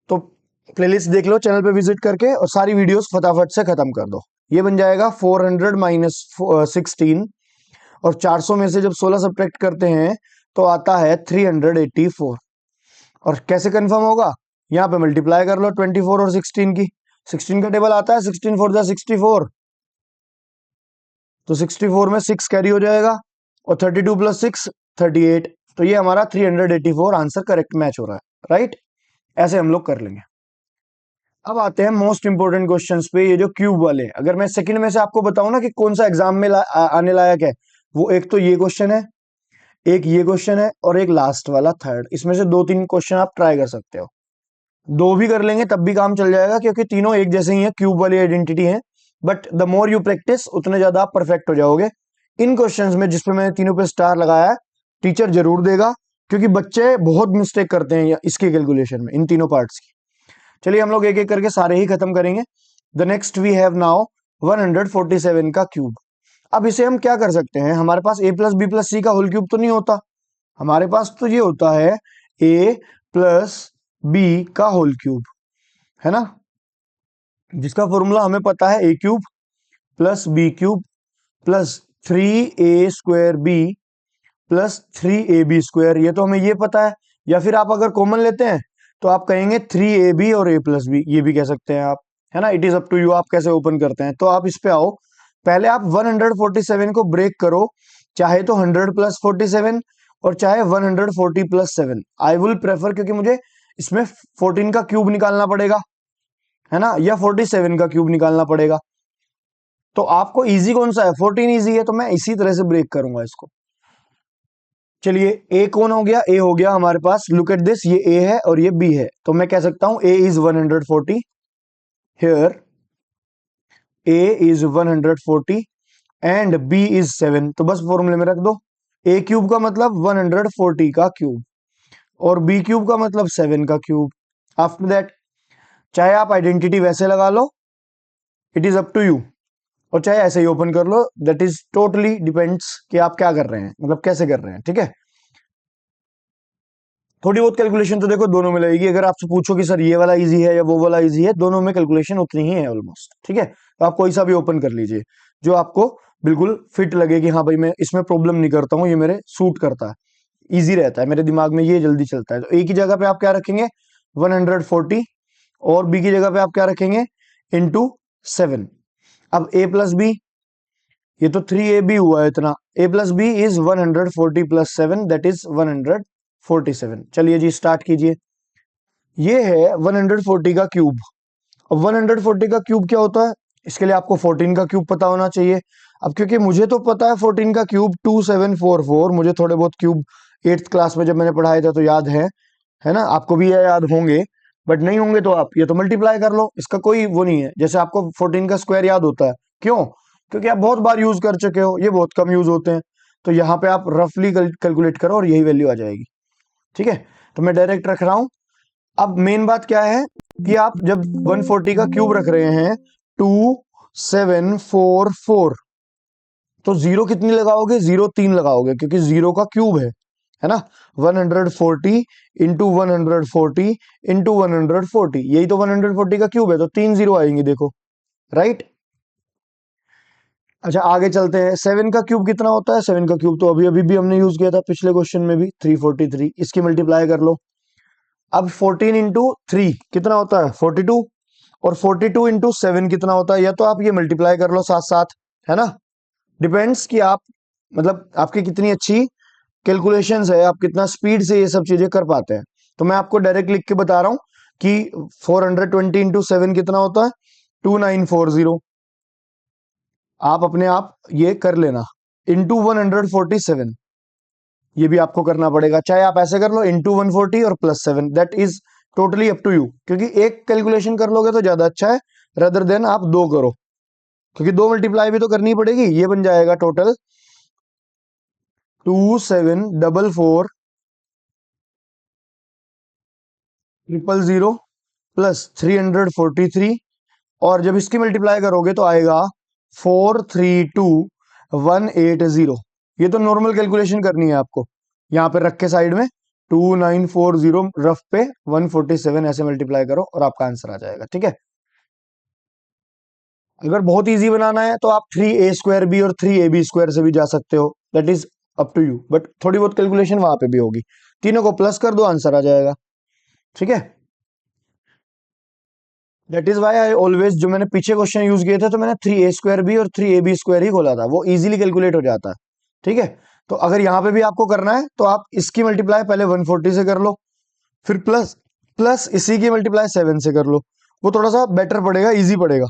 तो प्लेलिस्ट देख लो चैनल पे विजिट करके और सारी वीडियोस फटाफट से खत्म कर दो। ये बन जाएगा 400 माइनस 16, और 400 में से जब 16 सब्ट्रैक्ट करते हैं तो आता है 384। और कैसे कंफर्म होगा, यहाँ पे मल्टीप्लाई कर लो 24 और 16 की, 16 का टेबल आता है 16 4 जा 64, तो 64 में 6 कैरी हो जाएगा, और 32 प्लस 6 38, तो ये हमारा 384 आंसर करेक्ट मैच हो रहा है। राइट, ऐसे हम लोग कर लेंगे। अब आते हैं मोस्ट इंपोर्टेंट क्वेश्चंस पे, ये जो क्यूब वाले। अगर मैं सेकंड में से आपको बताऊं ना कि कौन सा एग्जाम में आने लायक है, वो एक तो ये क्वेश्चन है, एक ये क्वेश्चन है, और एक लास्ट वाला थर्ड। इसमें से 2-3 क्वेश्चन आप ट्राई कर सकते हो, दो भी कर लेंगे तब भी काम चल जाएगा, क्योंकि तीनों एक जैसे ही है, क्यूब वाली आइडेंटिटी है। But the more you practice उतने ज्यादा आप परफेक्ट हो जाओगे इन क्वेश्चंस में, जिसपे मैंने तीनों पे स्टार लगाया है। टीचर जरूर देगा, क्योंकि बच्चे बहुत मिस्टेक करते हैं इसके कैलकुलेशन में, इन तीनों पार्ट्स की। चलिए हम लोग एक एक करके सारे ही खत्म करेंगे। The next we have now 147 का क्यूब। अब इसे हम क्या कर सकते हैं, हमारे पास a plus B plus C का होल क्यूब तो नहीं होता, हमारे पास तो ये होता है a प्लस बी का होल क्यूब, है ना, जिसका फॉर्मूला हमें पता है a cube plus B cube plus 3a² B plus 3ab square, ये तो हमें ये पता है। या फिर आप अगर कॉमन लेते हैं तो आप कहेंगे 3ab और a प्लस बी, ये भी कह सकते हैं आप, है ना। It is up to you, आप कैसे ओपन करते हैं। तो आप इस पे आओ, पहले आप 147 को ब्रेक करो, चाहे तो 100 प्लस 47 और चाहे 140 प्लस 7। आई विल प्रेफर, क्योंकि मुझे इसमें 14 का क्यूब निकालना पड़ेगा, है ना, या 47 का क्यूब निकालना पड़ेगा। तो आपको इजी कौन सा है, 14 इजी है, तो मैं इसी तरह से ब्रेक करूंगा इसको। चलिए ए कौन हो गया, ए हो गया हमारे पास, लुक एट दिस, ये ए है और ये बी है, तो मैं कह सकता हूं A is 140, here A is 140 and B is 7, तो बस फॉर्मूले में रख दो। ए क्यूब का मतलब 140 का क्यूब, और बी क्यूब का मतलब 7 का क्यूब। आफ्टर दैट चाहे आप आइडेंटिटी वैसे लगा लो, it is up to you, और चाहे ऐसे ही ओपन कर लो, दैट इज टोटली डिपेंड्स कि आप क्या कर रहे हैं, मतलब कैसे कर रहे हैं। ठीक है, थोड़ी बहुत कैलकुलेशन तो देखो दोनों में लगेगी। अगर आपसे पूछो कि सर ये वाला इजी है या वो वाला इजी है, दोनों में कैलकुलेशन उतनी ही है ऑलमोस्ट। ठीक है, तो आप कोई सा भी ओपन कर लीजिए जो आपको बिल्कुल फिट लगे कि हाँ भाई मैं इसमें प्रॉब्लम नहीं करता हूँ, ये मेरे सूट करता है, इजी रहता है, मेरे दिमाग में ये जल्दी चलता है। तो ए की जगह पे आप क्या रखेंगे 140, और बी की जगह पे आप क्या रखेंगे इंटू 7। अब ए प्लस बी, ये तो 3ab हुआ है इतना, a plus B is 140 plus 7, that is 147। चलिए जी स्टार्ट कीजिए। ये है 140 का क्यूब। अब 140 का क्यूब क्या होता है, इसके लिए आपको 14 का क्यूब पता होना चाहिए। अब क्योंकि मुझे तो पता है 14 का क्यूब 2744, मुझे थोड़े बहुत क्यूब 8th क्लास में जब मैंने पढ़ाए थे तो याद है ना, आपको भी ये याद होंगे, बट नहीं होंगे तो आप ये तो मल्टीप्लाई कर लो, इसका कोई वो नहीं है। जैसे आपको 14 का स्क्वायर याद होता है, क्यों, क्योंकि आप बहुत बार यूज कर चुके हो, ये बहुत कम यूज होते हैं। तो यहाँ पे आप रफली कैलकुलेट करो और यही वैल्यू आ जाएगी। ठीक है, तो मैं डायरेक्ट रख रहा हूं। अब मेन बात क्या है कि आप जब 140 का क्यूब रख रहे हैं 2744, तो जीरो कितनी लगाओगे, जीरो 3 लगाओगे, क्योंकि जीरो का क्यूब है ना। 140 इंटू 140 इंटू 140, यही तो 140 का क्यूब है, तो 3 जीरो आएंगे देखो, राइट। अच्छा आगे चलते हैं, 7 का क्यूब कितना होता है, 7 का क्यूब तो अभी अभी भी हमने यूज किया था पिछले क्वेश्चन में भी, 343, इसकी मल्टीप्लाई कर लो। अब 14 इंटू 3 कितना होता है 42, और 42 इंटू 7 कितना होता है, या तो आप ये मल्टीप्लाई कर लो साथ साथ, है ना। डिपेंड्स कि आप, मतलब आपकी कितनी अच्छी कैलकुलेशंस है, आप कितना स्पीड से ये सब चीजें कर पाते हैं। तो मैं आपको डायरेक्ट लिख के बता रहा हूं कि 420 इंटू 7 कितना होता है 2940, आप अपने आप ये कर लेना, इंटू 147, ये भी आपको करना पड़ेगा, चाहे आप ऐसे कर लो इंटू 140 और plus 7, that is totally up to you, क्योंकि एक कैलकुलेशन कर लोगे तो ज्यादा अच्छा है रदर देन आप दो करो, क्योंकि दो मल्टीप्लाई भी तो करनी पड़ेगी। ये बन जाएगा टोटल 2744 000 प्लस 343, और जब इसकी मल्टीप्लाई करोगे तो आएगा 432180। ये तो नॉर्मल कैलकुलेशन करनी है आपको, यहाँ पे रख के साइड में 2940 रफ पे 147 ऐसे मल्टीप्लाई करो और आपका आंसर आ जाएगा। ठीक है, अगर बहुत इजी बनाना है तो आप 3a² और 3ab² से भी जा सकते हो, that is up to you, but थोड़ी बहुत कैलकुलेशन वहां पे भी होगी। तीनों को प्लस कर दो, आंसर आ जाएगा। ठीक है, that is why I always, जो मैंने पीछे क्वेश्चन यूज किए थे तो मैंने 3a² और 3ab² ही खोला था, वो इजीली कैलकुलेट हो जाता है। ठीक है, तो अगर यहाँ पे भी आपको करना है तो आप इसकी मल्टीप्लाई पहले 140 से कर लो, फिर प्लस प्लस इसी की मल्टीप्लाई 7 से कर लो, वो थोड़ा सा बेटर पड़ेगा, इजी पड़ेगा,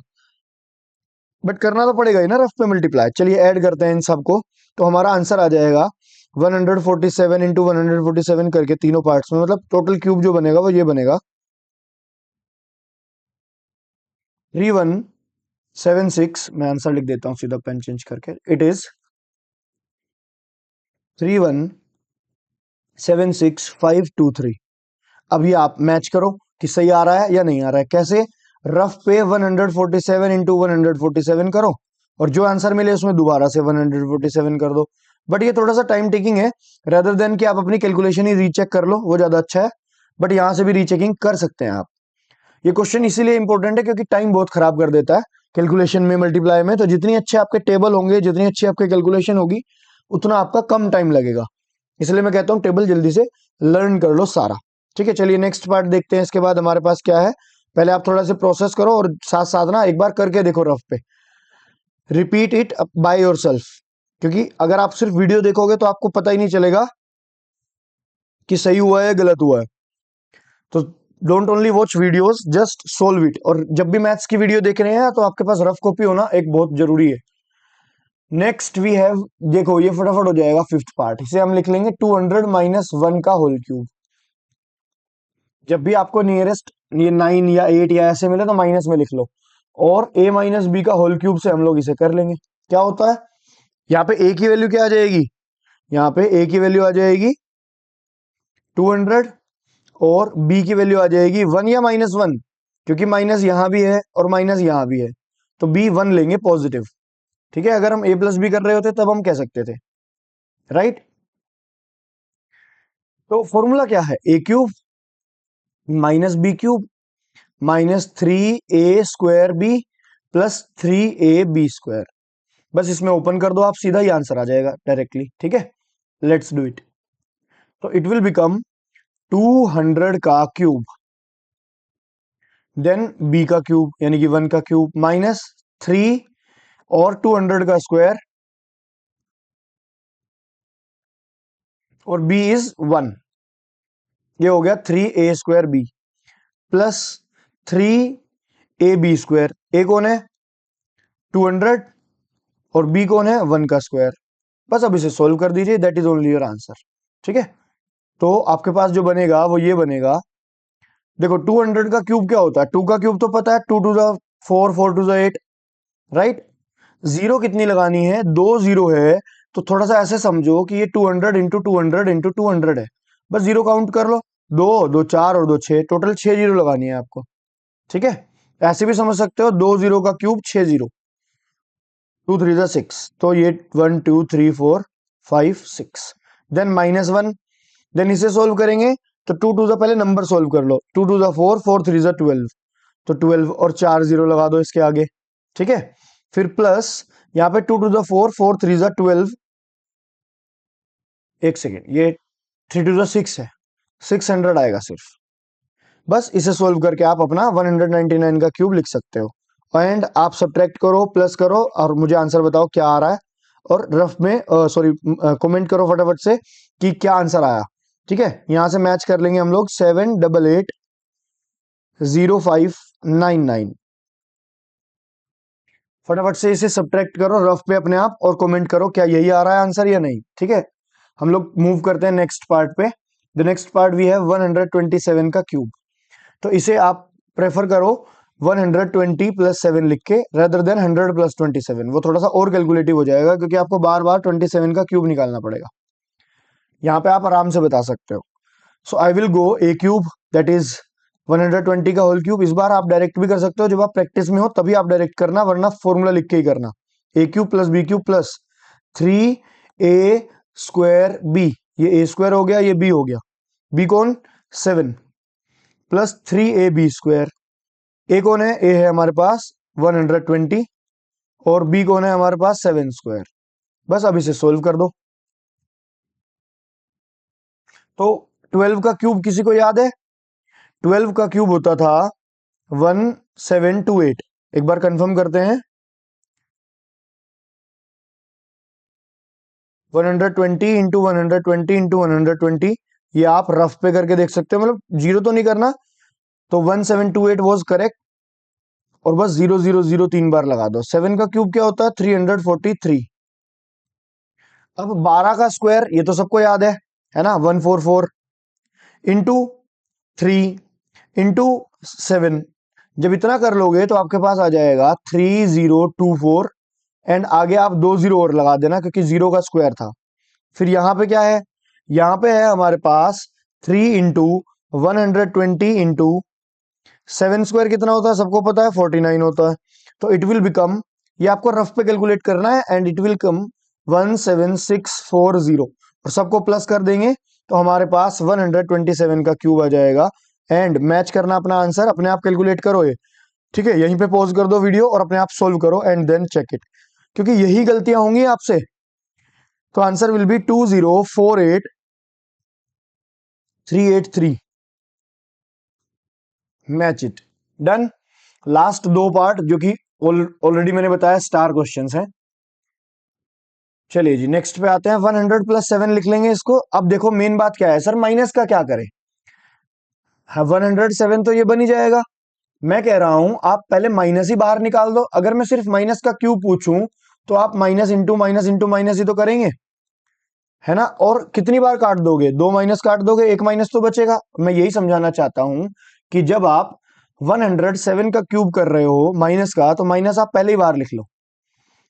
बट करना तो पड़ेगा ही ना रफ पे मल्टीप्लाई। चलिए ऐड करते हैं इन सबको, तो हमारा आंसर आ जाएगा 147 इंटू 147 करके तीनों पार्ट्स में, मतलब टोटल क्यूब जो बनेगा वो ये बनेगा 3176। मैं आंसर लिख देता हूं सीधा पेन चेंज करके, इट इज 3176523। अभी आप मैच करो कि सही आ रहा है या नहीं आ रहा है। कैसे? रफ पे 147 इंटू 147 करो, और जो आंसर मिले उसमें दोबारा से 147 कर दो। बट ये थोड़ा सा टाइम टेकिंग है, रेदर देन कि आप अपनी कैलकुलेशन ही रीचेक कर लो, वो ज्यादा अच्छा है। बट यहां से भी रीचेकिंग कर सकते हैं आप। ये क्वेश्चन इसीलिए इंपॉर्टेंट है क्योंकि टाइम बहुत खराब कर देता है कैलकुलेशन में, मल्टीप्लाई में। तो जितनी अच्छे आपके टेबल होंगे, जितनी अच्छी आपकी कैलकुलेशन होगी, उतना आपका कम टाइम लगेगा। इसलिए मैं कहता हूँ टेबल जल्दी से लर्न कर लो सारा। ठीक है, चलिए नेक्स्ट पार्ट देखते हैं। इसके बाद हमारे पास क्या है, पहले आप थोड़ा सा प्रोसेस करो और साथ साथ ना एक बार करके देखो रफ पे, repeat it by your self. क्योंकि अगर आप सिर्फ वीडियो देखोगे तो आपको पता ही नहीं चलेगा कि सही हुआ है गलत हुआ है। तो don't only watch videos, just solve it. और जब भी मैथ्स की वीडियो देख रहे हैं तो आपके पास रफ कॉपी होना एक बहुत जरूरी है। नेक्स्ट वी हैव, देखो ये फटाफट हो जाएगा फिफ्थ पार्ट। इसे हम लिख लेंगे 200 माइनस 1 का होल क्यूब। जब भी आपको नियरेस्ट ये 9 या 8 या ऐसे मिले तो माइनस में लिख लो, और a माइनस बी का होल क्यूब से हम लोग इसे कर लेंगे। क्या होता है, यहाँ पे a की वैल्यू क्या आ जाएगी, यहाँ पे a की वैल्यू आ जाएगी 200, और b की वैल्यू आ जाएगी 1 या -1, क्योंकि माइनस यहां भी है और माइनस यहां भी है, तो b 1 लेंगे पॉजिटिव। ठीक है, अगर हम a प्लस बी कर रहे होते तब हम कह सकते थे, राइट। तो फॉर्मूला क्या है, a³ minus b³ minus 3a² b plus 3ab²। बस इसमें ओपन कर दो आप, सीधा ही आंसर आ जाएगा डायरेक्टली। ठीक है, लेट्स डू इट। तो इट विल बिकम 200 का क्यूब, देन b का क्यूब यानी कि 1 का क्यूब, माइनस 3 और 200 का स्क्वायर, और b इज 1। ये हो गया 3a² b plus 3ab²। a कौन है 200, और b कौन है 1 का स्क्वायर। बस अब इसे सोल्व कर दीजिए, that is only your answer. ठीक है, तो आपके पास जो बनेगा वो ये बनेगा। देखो 200 का क्यूब क्या होता है, 2 का क्यूब तो पता है, 2 to the 4, 4 to the 8, right. Zero कितनी लगानी है, 2 जीरो है, तो थोड़ा सा ऐसे समझो कि ये 200 इंटू 200 इंटू 200 है। बस जीरो काउंट कर लो, दो दो 4 और 2 6, टोटल 6 जीरो लगानी है आपको। ठीक है, ऐसे भी समझ सकते हो, 2 जीरो का क्यूब 6 जीरो, 2 3 जा 6, तो ये 1 2 3 4 5 6, देन -1। देन इसे सोल्व करेंगे तो 2 टू जा, पहले नंबर सोल्व कर लो, 2 टू जा 4, 4 3 जा 12, तो 12 और 4 जीरो लगा दो इसके आगे। ठीक है, फिर प्लस यहाँ पे 2 टू द 4, 4 3 जा 12, एक सेकेंड, ये 3 टू द 6 है, 600 आएगा सिर्फ। बस इसे सोल्व करके आप अपना 199 का क्यूब लिख सकते हो। एंड आप सब्ट्रैक्ट करो, प्लस करो, और मुझे आंसर बताओ क्या आ रहा है, और रफ में सॉरी कमेंट करो फटाफट से कि क्या आंसर आया। ठीक है, यहां से मैच कर लेंगे हम लोग 7880599। फटाफट से इसे सब्ट्रैक्ट करो रफ पे अपने आप, और कमेंट करो क्या यही आ रहा है आंसर या नहीं। ठीक है, हम लोग मूव करते हैं नेक्स्ट पार्ट पे। The next part we have 127 का क्यूब। तो इसे आप प्रेफर करो 120 प्लस 7 लिख के, रेदर देन 100 प्लस 27। वो थोड़ा सा और कैलकुलेटिव हो जाएगा, क्योंकि आपको बार बार 27 का क्यूब निकालना पड़ेगा। यहाँ पे आप आराम से बता सकते हो। So I will go a³ that is 120 का होल क्यूब। इस बार आप डायरेक्ट भी कर सकते हो, जब आप प्रैक्टिस में हो तभी आप डायरेक्ट करना, वरना फॉर्मूला लिख के ही करना। A cube plus B cube plus 3a² B, ये ए स्क्वायर हो गया, ये बी हो गया, बी कौन 7 प्लस 3ab²। ए कौन है, ए है हमारे पास 120 और बी कौन है हमारे पास 7²। बस अब इसे सोल्व कर दो। तो 12 का क्यूब किसी को याद है? 12 का क्यूब होता था 1728। एक बार कंफर्म करते हैं। 120 इंटू 120 इंटू 120, ये आप रफ पे करके देख सकते हो, मतलब जीरो तो नहीं करना। तो 1728 वॉज करेक्ट, और बस 000 3 बार लगा दो। 7 का क्यूब क्या होता है 343। अब 12 का स्क्वायर ये तो सबको याद है ना, 144 इंटू 3 इंटू 7। जब इतना कर लोगे तो आपके पास आ जाएगा 3024, एंड आगे आप 2 जीरो और लगा देना क्योंकि जीरो का स्क्वायर था। फिर यहाँ पे क्या है, यहाँ पे है हमारे पास 3 इंटू 120 इंटू 7² कितना होता है सबको पता है 49 होता है। तो इट विल बिकम, ये आपको रफ पे कैलकुलेट करना है, एंड इट विल कम 17640, और सबको प्लस कर देंगे तो हमारे पास 127 का क्यूब आ जाएगा। एंड मैच करना अपना आंसर, अपने आप कैलकुलेट करो ये, ठीक है। यहीं पे पॉज कर दो वीडियो और अपने आप सोल्व करो एंड देन चेक इट, क्योंकि यही गलतियां होंगी आपसे। तो answer will be 2048383। Match it, done. Last दो पार्ट जो कि ऑलरेडी मैंने बताया स्टार क्वेश्चंस हैं। चलिए जी नेक्स्ट पे आते हैं। 100 प्लस 7 लिख लेंगे इसको। अब देखो मेन बात क्या है सर, माइनस का क्या करें? हाँ 107 तो ये बन ही जाएगा। मैं कह रहा हूं आप पहले माइनस ही बाहर निकाल दो। अगर मैं सिर्फ माइनस का क्यूब पूछूं तो आप minus into minus into minus ही तो करेंगे, है ना। और कितनी बार काट दोगे, दो माइनस काट दोगे, एक माइनस तो बचेगा। मैं यही समझाना चाहता हूं कि जब आप 107 का क्यूब कर रहे हो माइनस का, तो माइनस आप पहले ही बार लिख लो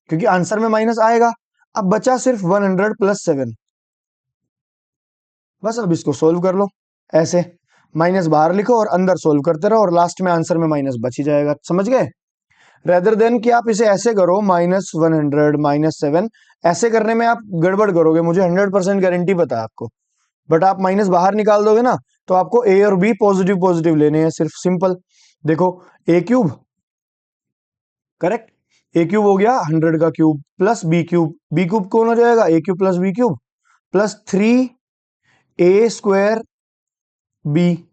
क्योंकि आंसर में माइनस आएगा। अब बचा सिर्फ 100 प्लस 7। बस अब इसको सोल्व कर लो ऐसे, माइनस बाहर लिखो और अंदर सोल्व करते रहो, और लास्ट में आंसर में माइनस बच ही जाएगा। समझ गए? रेदर देन कि आप इसे ऐसे करो -100 -7, ऐसे करने में आप गड़बड़ करोगे, मुझे 100% गारंटी पता है आपको। बट आप माइनस बाहर निकाल दोगे ना, तो आपको ए और बी पॉजिटिव पॉजिटिव लेने हैं, सिर्फ सिंपल। देखो A cube correct, A cube हो गया 100 का cube plus B cube, B cube कौन हो जाएगा A cube plus B cube plus 3a² B,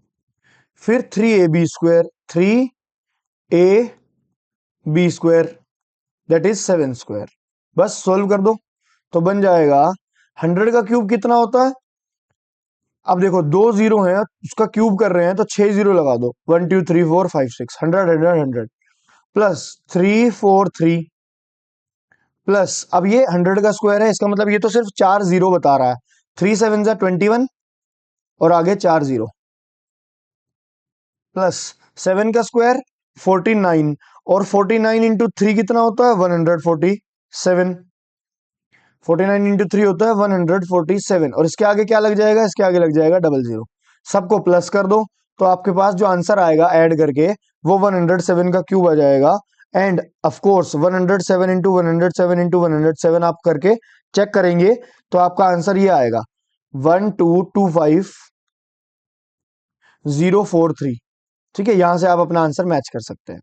फिर 3ab², 3ab² दैट इज 7²। बस सोल्व कर दो तो बन जाएगा। 100 का क्यूब कितना होता है? अब देखो दो जीरो है, उसका क्यूब कर रहे हैं तो 6 जीरो लगा दो, 1 2 3 4 5 6, 100 प्लस 343 प्लस, अब ये 100 का स्क्वायर है, इसका मतलब ये तो सिर्फ 4 जीरो बता रहा है। 3 7 जा 21 और आगे 4 जीरो, प्लस 7 का स्क्वायर 49, और 49 इंटू 3 कितना होता है 147, 49 इंटू 3 होता है 147, और इसके आगे क्या लग जाएगा, इसके आगे लग जाएगा 00। सबको प्लस कर दो तो आपके पास जो आंसर आएगा ऐड करके वो 107 का क्यूब आ जाएगा। End of course 107 into 107 into 107 आप करके चेक करेंगे तो आपका आंसर ये आएगा 1225043। ठीक है, यहां से आप अपना आंसर मैच कर सकते हैं।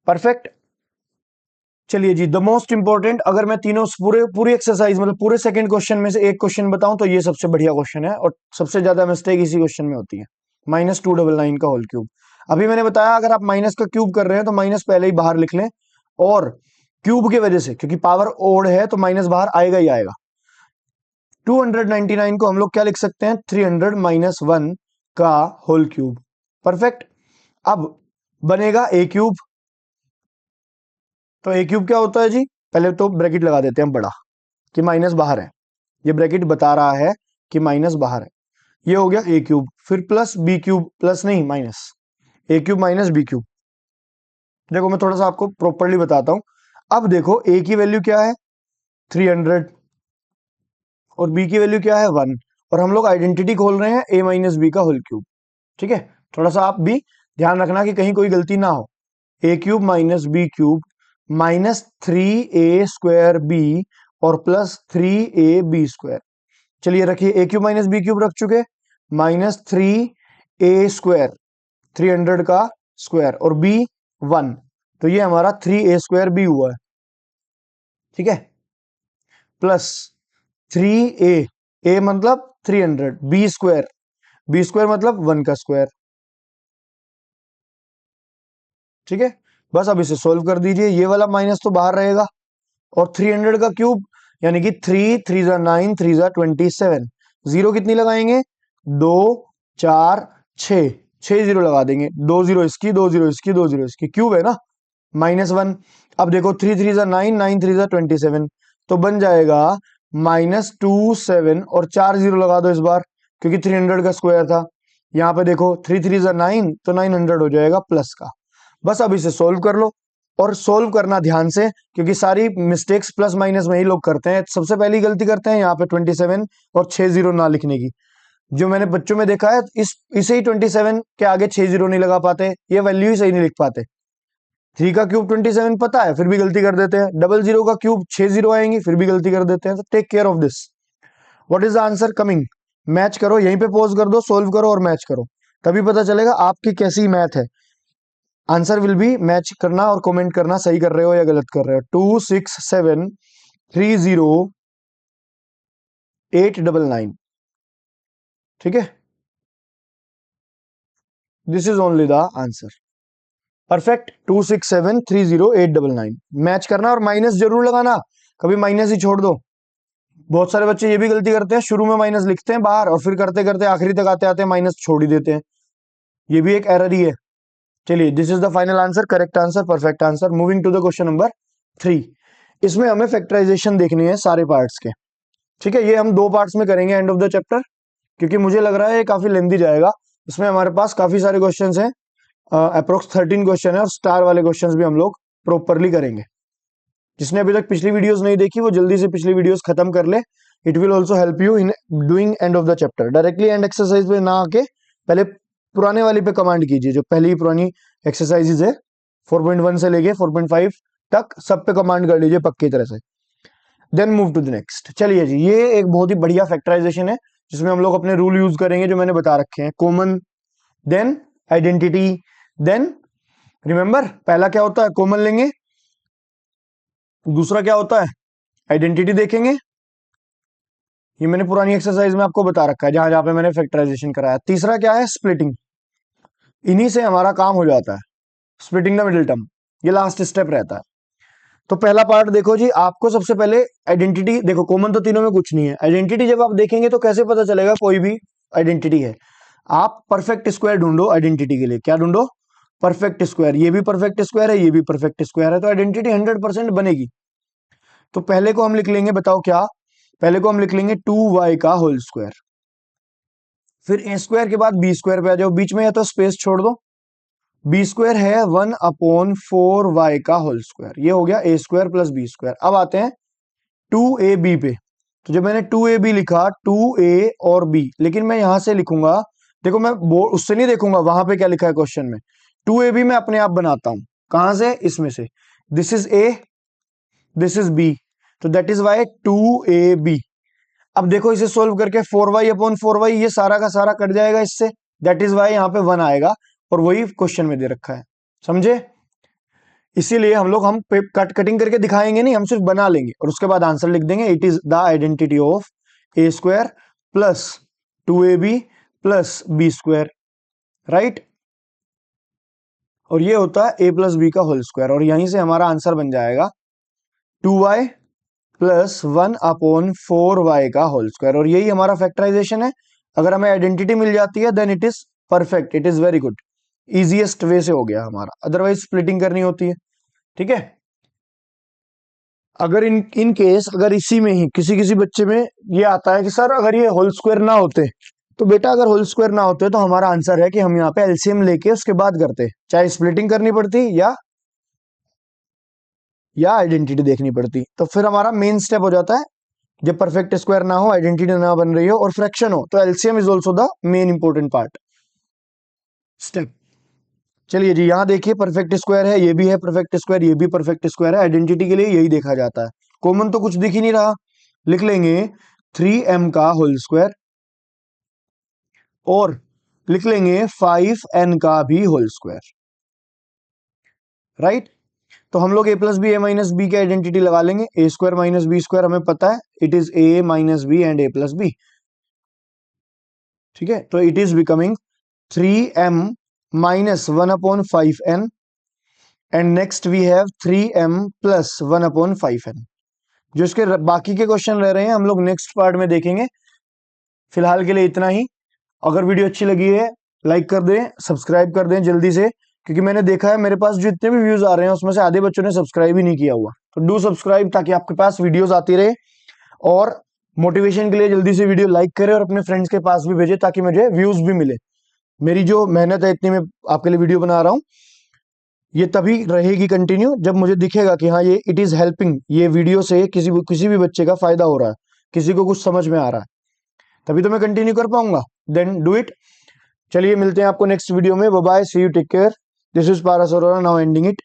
परफेक्ट। चलिए जी द मोस्ट इंपॉर्टेंट, अगर मैं तीनों पूरे पूरी एक्सरसाइज मतलब पूरे सेकंड क्वेश्चन में से एक क्वेश्चन बताऊं तो ये सबसे बढ़िया क्वेश्चन है, और सबसे ज्यादा मिस्टेक इसी क्वेश्चन में होती है। -299 का होल क्यूब। अभी मैंने बताया अगर आप माइनस का क्यूब कर रहे हैं तो माइनस पहले ही बाहर लिख लें, और क्यूब की वजह से क्योंकि पावर ओड है तो माइनस बाहर आएगा ही आएगा। 299 को हम लोग क्या लिख सकते हैं 300 - 1 का होल क्यूब। परफेक्ट। अब बनेगा ए क्यूब। तो ए क्यूब क्या होता है जी, पहले तो ब्रैकेट लगा देते हैं बड़ा कि माइनस बाहर है, ये ब्रैकेट बता रहा है कि माइनस बाहर है। ये हो गया ए क्यूब, फिर प्लस बी क्यूब, प्लस नहीं माइनस, ए क्यूब माइनस बी क्यूब। देखो मैं थोड़ा सा आपको प्रॉपरली बताता हूं। अब देखो ए की वैल्यू क्या है 300 और बी की वैल्यू क्या है 1, और हम लोग आइडेंटिटी खोल रहे हैं a - बी का होल क्यूब। ठीक है, थोड़ा सा आप भी ध्यान रखना कि कहीं कोई गलती ना हो। A cube minus B cube minus 3a² b और प्लस 3ab²। चलिए रखिए, A cube minus B cube रख चुके, माइनस 3a², 300 का स्क्वायर, और b 1, तो ये हमारा 3a² b हुआ है, ठीक है, प्लस 3a, a मतलब 300, b² मतलब 1 का स्क्वायर, ठीक है। बस अब इसे सोल्व कर दीजिए, ये वाला माइनस तो बाहर रहेगा, और 300 का क्यूब यानी कि 3 3 जा 9, 3 जा 27, जीरो कितनी लगाएंगे, 2 4 6, 6 जीरो लगा देंगे, 2 जीरो इसकी, 2 जीरो इसकी, 2 जीरो इसकी, क्यूब है ना, -1। अब देखो 3 3 जा 9, 9 3 जा 27, तो बन जाएगा -27, और 4 जीरो लगा दो इस बार, क्योंकि 300 का स्क्वायर था। यहाँ पे देखो 3 3 जा 9, तो 900 हो जाएगा प्लस का। बस अब इसे सोल्व कर लो, और सोल्व करना ध्यान से, क्योंकि सारी मिस्टेक्स प्लस माइनस में ही लोग करते हैं। सबसे पहली गलती करते हैं यहाँ पे 27 और 6 जीरो ना लिखने की, जो मैंने बच्चों में देखा है, इसे ही 27 के आगे 6 जीरो नहीं लगा पाते, ये वैल्यू ही सही नहीं लिख पाते। 3 का क्यूब 27 पता है, फिर भी गलती कर देते हैं। डबल जीरो का क्यूब 6 जीरो आएंगी, फिर भी गलती कर देते हैं। तो take care of this. What is the answer coming? Match करो, यहीं पे पॉज कर दो, सोल्व करो और मैच करो, तभी पता चलेगा आपकी कैसी मैथ है। आंसर विल बी मैच करना और कमेंट करना, सही कर रहे हो या गलत कर रहे हो। 26730 899, ठीक है, this is only the answer. Perfect, 26730 899, match करना और माइनस जरूर लगाना, कभी माइनस ही छोड़ दो। बहुत सारे बच्चे ये भी गलती करते हैं, शुरू में माइनस लिखते हैं बाहर, और फिर करते करते आखिरी तक आते आते माइनस छोड़ ही देते हैं, ये भी एक एरर ही है। चलिए, this is the final answer, correct answer, perfect answer. Moving to the question number 3। इसमें हमें फैक्टराइजेशन देखनी है सारे पार्ट्स के, ठीक है। ये हम 2 पार्ट्स में करेंगे एंड ऑफ द चैप्टर, क्योंकि मुझे लग रहा है ये काफी लेंदी जाएगा। इसमें हमारे पास काफी सारे क्वेश्चंस हैं, अप्रोक्स 13 क्वेश्चन है, और स्टार वाले क्वेश्चंस भी हम लोग प्रॉपरली करेंगे। जिसने अभी तक पिछली वीडियोस नहीं देखी, वो जल्दी से पिछली वीडियोस खत्म कर ले। It will also help you in doing end of the chapter. Directly and exercise पे ना आके पहले पुराने वाली पे कमांड कीजिए, जो पहली पुरानी एक्सरसाइजेज है 4.1 से लेके 4.5 तक, सब पे कमांड कर लीजिए पक्की तरह से। Then move to the next. चलिए जी, ये एक बहुत ही बढ़िया फैक्टराइजेशन है, जिसमें हम लोग अपने रूल यूज करेंगे जो मैंने बता रखे हैं। Common, then identity, then remember, पहला क्या होता है, कॉमन लेंगे, दूसरा क्या होता है, आइडेंटिटी देखेंगे। ये मैंने पुरानी एक्सरसाइज में आपको बता रखा है, जहां जहां पे मैंने फैक्टराइजेशन कराया। तीसरा क्या है, स्प्लिटिंग, इन्हीं से हमारा काम हो जाता है, स्प्लिटिंग द मिडिल टर्म, ये लास्ट स्टेप रहता है। तो पहला पार्ट देखो जी, आपको सबसे पहले आइडेंटिटी देखो, कॉमन तो तीनों में कुछ नहीं है। आइडेंटिटी जब आप देखेंगे तो कैसे पता चलेगा कोई भी आइडेंटिटी है? आप परफेक्ट स्क्वायर ढूंढो आइडेंटिटी के लिए। क्या ढूंढो? Perfect square. ये भी परफेक्ट स्क्वायर है, ये भी परफेक्ट स्क्वायर है, तो आइडेंटिटी 100% बनेगी। तो पहले को हम लिख लेंगे, बताओ क्या, पहले को हम लिख लेंगे 2y का होल स्क्वायर, फिर ए स्क्वायर के बाद बी स्क्वायर पे आ जाओ, बीच में या तो स्पेस छोड़ दो। बी स्क्वायर है 1/4y का होल स्क्वायर, ये हो गया ए स्क्वायर प्लस बी स्क्वायर। अब आते हैं 2ab पे। तो जब मैंने 2ab लिखा, 2a और b, लेकिन मैं यहां से लिखूंगा, देखो मैं उससे नहीं देखूंगा वहां पे क्या लिखा है क्वेश्चन में। 2ab मैं अपने आप बनाता हूं, कहां से, इसमें से। This is a, this is b, तो दैट इज वाई 2ab। अब देखो इसे सोल्व करके 4y/4y, ये सारा का सारा कट जाएगा इससे, दैट इज वाई यहाँ पे 1 आएगा, और वही क्वेश्चन में दे रखा है, समझे। इसीलिए हम कटिंग करके दिखाएंगे नहीं, हम सिर्फ बना लेंगे और उसके बाद आंसर लिख देंगे। It is the identity of A square plus 2ab plus B square, right. और ये होता है a प्लस बी का होल स्क्वायर, और यहीं से हमारा आंसर बन जाएगा 2y प्लस 1/4y का होल स्क्वायर, और यही हमारा फैक्टराइजेशन है। अगर हमें आइडेंटिटी मिल जाती है then it is perfect, it is very good, easiest way से हो गया हमारा, अदरवाइज स्प्लिटिंग करनी होती है, ठीक है। अगर इन केस अगर इसी में ही किसी किसी बच्चे में ये आता है कि सर अगर ये होल स्क्वायर ना होते, तो बेटा अगर होल स्क्वायर ना होते तो हमारा आंसर है कि हम यहाँ पे एलसीएम लेके उसके बाद करते, चाहे स्प्लिटिंग करनी पड़ती या आइडेंटिटी देखनी पड़ती। तो फिर हमारा मेन स्टेप हो जाता है, जब परफेक्ट स्क्वायर ना हो, आइडेंटिटी ना बन रही हो और फ्रैक्शन हो, तो LCM is also the main important part. Step. चलिए जी, यहां देखिए परफेक्ट स्क्वायर है, ये भी है परफेक्ट स्क्वायर, ये भी परफेक्ट स्क्वायर है। आइडेंटिटी के लिए यही देखा जाता है। कॉमन तो कुछ दिख ही नहीं रहा, लिख लेंगे 3m का होल स्क्वायर और लिख लेंगे 5n का भी होल स्क्वायर। राइट, तो हम लोग a plus B A minus B की आइडेंटिटी लगा लेंगे। A square minus B square हमें पता है, it is A minus B and A plus B. ठीक है, तो it is becoming 3m minus 1/5n and next we have 3m plus 1/5n। जो इसके बाकी के क्वेश्चन रह रहे हैं हम लोग नेक्स्ट पार्ट में देखेंगे। फिलहाल के लिए इतना ही। अगर वीडियो अच्छी लगी है लाइक कर दें, सब्सक्राइब कर दें जल्दी से, क्योंकि मैंने देखा है मेरे पास जितने भी व्यूज आ रहे हैं उसमें से आधे बच्चों ने सब्सक्राइब ही नहीं किया हुआ। तो डू सब्सक्राइब ताकि आपके पास वीडियोस आती रहे, और मोटिवेशन के लिए जल्दी से वीडियो लाइक करें और अपने फ्रेंड्स के पास भी भेजें ताकि मुझे व्यूज भी मिले। मेरी जो मेहनत है इतनी मैं आपके लिए वीडियो बना रहा हूँ, ये तभी रहेगी कंटिन्यू जब मुझे दिखेगा कि हाँ ये इट इज हेल्पिंग, ये वीडियो से किसी भी बच्चे का फायदा हो रहा है, किसी को कुछ समझ में आ रहा है, तभी तो मैं कंटिन्यू कर पाऊंगा। Then do it. चलिए मिलते हैं आपको नेक्स्ट वीडियो में। Bye bye, see you, take care. This is Paras Arora, now ending it.